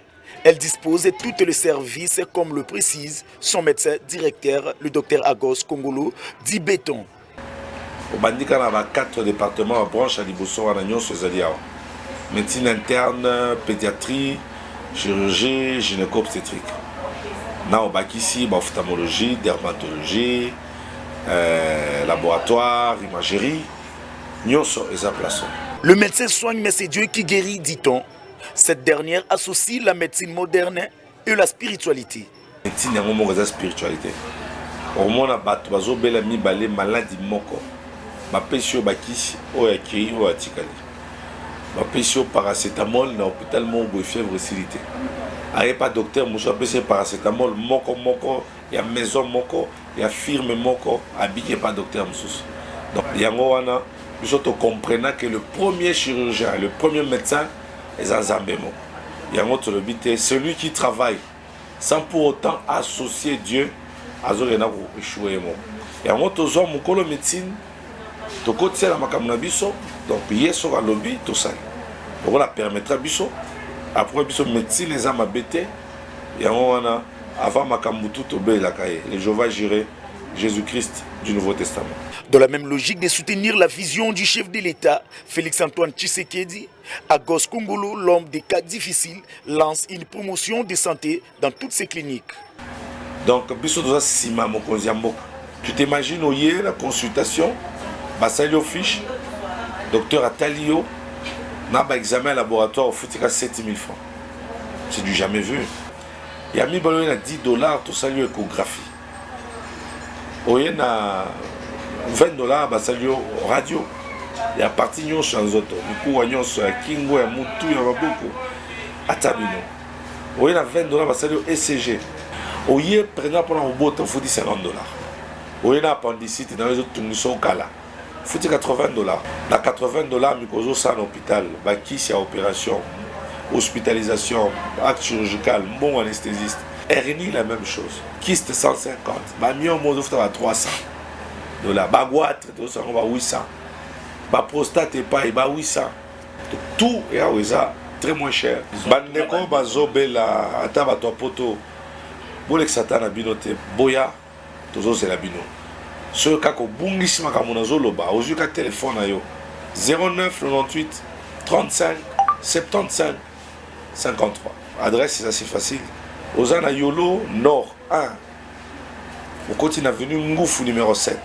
Elle dispose de tous les services comme le précise son médecin directeur, le docteur Agos Kongolo, dit béton. Au bandika na 4 départements à branche à Liboso à Nyon Sozalia. Médecine interne, pédiatrie, chirurgie, gynéco-obstétrique. Na au bakisi, ophtalmologie, dermatologie, laboratoire, imagerie, Nyonso et sa place. Le médecin soigne, mais c'est Dieu qui guérit, dit-on. Cette dernière associe la médecine moderne et la spiritualité. Médecine est la spiritualité. Au monde, bazo bela mi balé maladie moko. Ma pesio bakisi o yakiri o atikali. Ma pesio paracétamol na hôpital mongo fièvre silité. Aye pas docteur moussa pese paracétamol moko ya maison moko ya firme moko habillé pas docteur moussa. Donc yango wana nous autres comprenons que le premier chirurgien, le premier médecin est un zambemo. Yango to le bité celui qui travaille sans pour autant associer Dieu à zorena ko échouer mo. Yango to zo mukolo médecine to kotia la makamna biso donc yeso ka lobby to ça. Donc on permettra biso après biso médecine les âmes abété yango wana avant makambutu to be la kaye les Jéhovah Jireh Jésus-Christ du Nouveau Testament. Dans la même logique de soutenir la vision du chef de l'État, Félix-Antoine Tshisekedi, Agos Kongolo, l'homme des cas difficiles, lance une promotion de santé dans toutes ses cliniques. Donc, tu t'imagines au hier la consultation, Basalio Fiche, docteur Atalio, n'a pas examen laboratoire au foutika 7000 francs. C'est du jamais vu. Il y a mis $10, tout ça, échographie. Il y a $20 basalio radio. Il y a parti nyon sur les autres. Du coup, nyon sur Kingo et Moutou, il y a beaucoup. Atabino. Il y a $20 basalio ECG. Il y a prenant pour un robot, il faut $50. Il y a appendicite dans les autres tungiso au Kala. Il faut $80. Dans $80, Mikozo ça en hôpital. Qui c'est opération, hospitalisation, acte chirurgical, bon anesthésiste. RNI, la même chose. Kiste 150. Bamion, mon offre à 300 $. Baguatre, on va 800. Prostate, pas, 800. Tout est à Oueza, très moins cher. Bandeko, Bazobela, Ataba, Poto. Bolek Satana Binote, Boya, Tozo, c'est la Bino. Ce cas que Bungis Makamonazo Loba, aux yeux téléphone, 09 98 35 75 53. Adresse, c'est assez facile. Ozana Yolo, Nord 1. Au continent avenue Ngoufou numéro 7.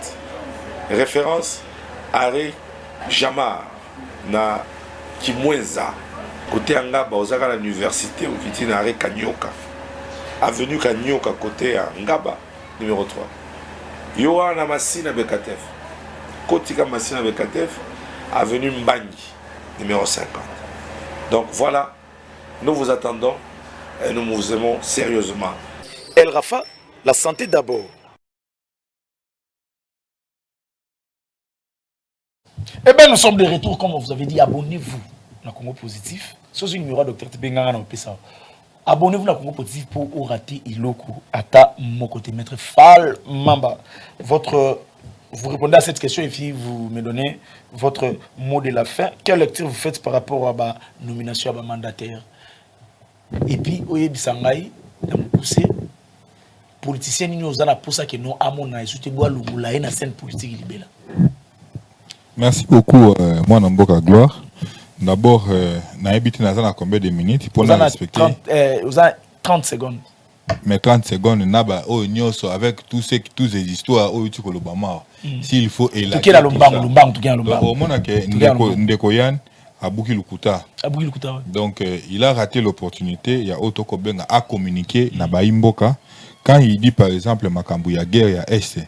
Référence, Arrêt Jamar, na Kimwenza. Côté Angaba, Ozana l'université, au qui est Arrêt Kanyoka. Avenue Kanyoka, côté Angaba, numéro 3. Yoana Massina Bekatef. Côté Massina Bekatef, avenue Mbangi, numéro 50. Donc voilà, nous vous attendons et nous vous aimons sérieusement. El Rafa, la santé d'abord. Eh bien, nous sommes de retour, comme vous avez dit, abonnez-vous à Congo Positif. C'est le numéro Dr Tebenganga dans PSA. Abonnez-vous à Congo Positif pour rater Iloko, Ata, mon côté, maître Fall Mamba. Vous répondez à cette question et puis vous me donnez votre mot de la fin. Quelle lecture vous faites par rapport à la nomination à la mandataire? Et puis, Oye Bisangaï, dans le poussé, politicien, nous avons pour ça que nous avons la scène politique libérale. Merci beaucoup, moi, Namboka Gloire. D'abord, Naïbiti Nazana combien de minutes pour nous respecter? 30 secondes. Mais 30 secondes, naba oh nyoso avec tous les histoires où tu l'Obama. S'il faut élaguer. Au moins que Ndekoyan a bouki lukuta. Donc il a raté l'opportunité. Il y a Otoko Benga à communiquer naba imboka quand il dit par exemple makambu ya guerre ya est.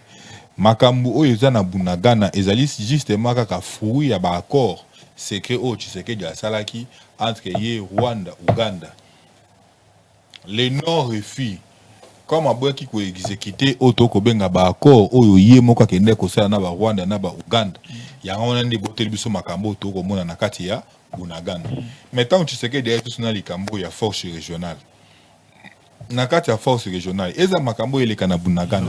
Makambu o yezana bunagana ezali justement kaka fruit ya ba accord secret o Tshisekedi ya salaki entre ye Rwanda Uganda. Les non-refus, comme à qui peut exécuter Otoko Benga ba accord oyo ye moka kende ko sala na ba Rwanda na ba Uganda. Ya on a ndi botel biso makambo to ko mona na kati ya bunagana. Maintenant Tshisekedi ya tout na likambo ya force régionale. Nakati ya force régionale eza makambo eleka na bunagana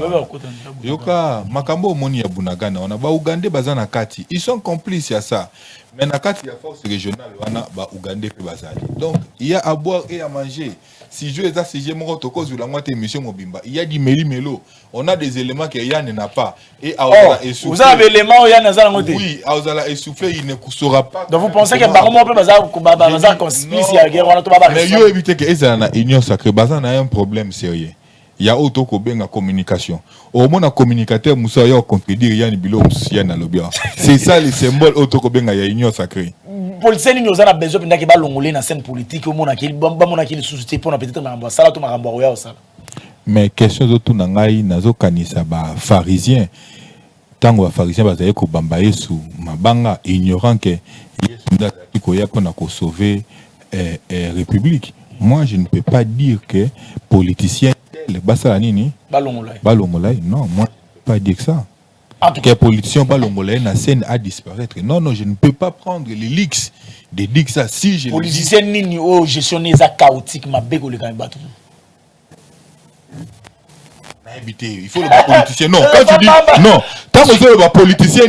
yoka makambo moni ya bunagana wana ba Uganda bazana kati ils sont complices à ça mais nakati ya force régionale wana ba Uganda pe bazali donc il y a à boire et à manger si je les assigé mon to cause la moitié émission mobimba il y a du melo on a des éléments que Yann n'a pas et vous avez les éléments Yann nazala ngote oui Aozala essoufflé il ne saura pas donc vous pensez que baromo pe bazala complice ya guerre wana to ba mais yo éviter que eza na union sacrée bazana un problème sérieux. Il y a auto benga communication. Au moins un communicateur Moussa ya contredire Yann Bilo Moussa na lobia. C'est ça le symbole auto benga ya union sacrée. Politicien ni ozana besoin pendant que ba longolé na scène politique au monde akili ba mona kili société pour na peut-être na sala to makambo ya osala. Mais question de tout nangai nazo kanisa ba pharisien. Tango ba pharisien bazali ko bamba Yesu mabanga ignorant que Yesu ndaki ko ya kona ko sauver république. Moi, je ne peux pas dire que politicien tel, Balongolai, non, moi, je ne peux pas dire ça. Que politicien Balongolai, la scène a disparaître. Non, non, je ne peux pas prendre les leaks de dire ça. Si je politicien ni au gestionnaire ça chaotique, ma bégo le gagne battu. Il faut le politicien. Non, quand tu dis non, quand vous avez le politicien,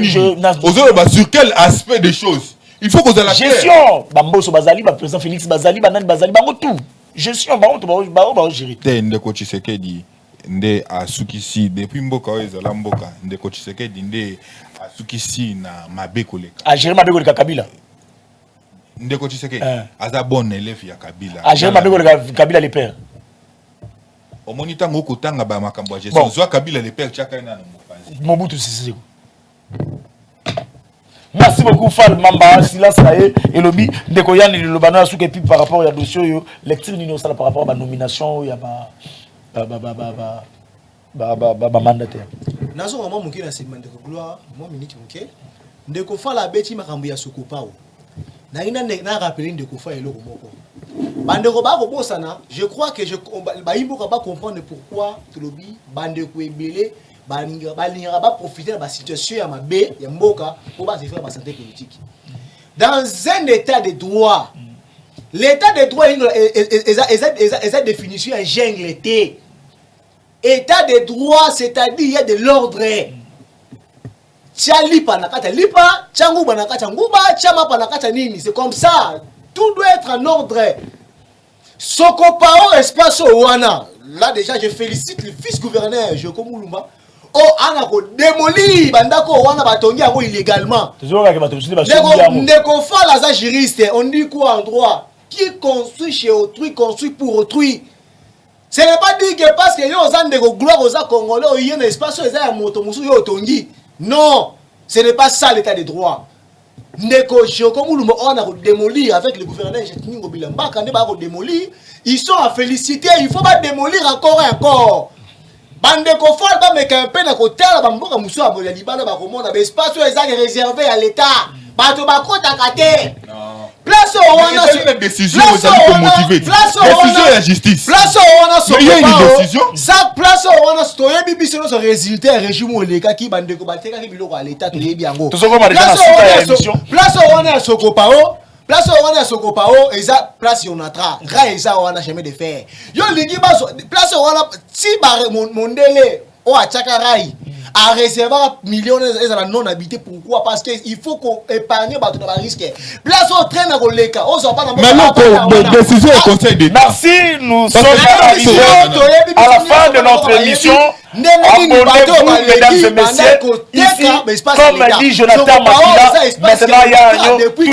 vous avez sur quel aspect des choses? Il faut qu'on ait la gestion. Bamboso Bazali, président Félix Bazali, Banan Bazali, bango tout. Gestion, bango gérer. Ndeko Tshisekedi, nde asukisi depuis mboka ezala mboka, Ndeko Tshisekedi nde asukisi na mabeko leka. A gérer mabeko leka Kabila. Ndeko Tshisekedi, aza bon élève ya Kabila. A gérer mabeko leka Kabila les pères. Au moniteur ngoko tanga ba makambo ya gestion. Zwa Kabila les pères chaka na mopanzi. Mobutu Sese Seko. Merci beaucoup Fall Mamba, silence et lobby Ndeko Yann le bana sous et puis par rapport à dossier lecture ni ça par rapport à la nomination il y a ba mandataire. Nazo vraiment moké na segment de gloire, moi minute moké. Ndeko Fall a beti makambo ya sokopao. Na ina na rappeler Ndeko Fall eloko moko. Bandeko ba ko bosana, je crois que ba imboka ba comprendre pourquoi to lobby bandeko ebele balinga ba profiter de la situation ya mabe ya mboka pour ba se faire ma santé politique. Dans un état de droit, l'état de droit est définition en jungle été. État de droit, c'est-à-dire il y a de l'ordre. Tia lipa nakata lipa, tia nguba nakata nguba, tia mapa nakata nini. C'est comme ça. Tout doit être en ordre. Sokopao espace wana. Là déjà je félicite le vice-gouverneur Joko Moulumba. Oh, on a démoli bandako wana batongi yango illégalement. Ndeko fa la juriste, on dit quoi en droit? Qui construit chez autrui construit pour autrui. Ce n'est pas dit que parce que yo ndeko gloire aux congolais il y a un espace eza ya moto musu yo tongi. Non, ce n'est pas ça l'état de droit. Ndeko Joko Moulumba on a démoli avec le gouverneur Jetningo Bilamba quand on a démoli, ils sont à féliciter, il faut pas démolir encore et encore. Bandeko fol ba meka un peu na kotala bamboka musu a bola libana ba komona ba espace réservé à l'état. Bato ba kota kate. Place où on a une décision motivée. Décision de la justice. Place où on a il y a une décision. Ça place où on a stoyé bibi selon ce résultat régime oleka ki bandeko bateka ki biloko à l'état to yebi yango. Place où on a Sokopao. Place où on a Sokopao, et ça, place où on a tra, et ça, on a jamais de faire. Yo, ligi baso, place où on a, si mon délai, on a Tchakarai, à recevoir millions de non habités, pourquoi? Parce qu'il faut qu'on épargne bateau dans le risque. Place où on traîne à Roleka, on s'en parle. Maintenant, décision au conseil d'État. Merci, nous sommes arrivés à la fin de notre émission. Abonnez-vous, mesdames et messieurs. Ici, comme dit Jonathan Makila, maintenant il y a tous les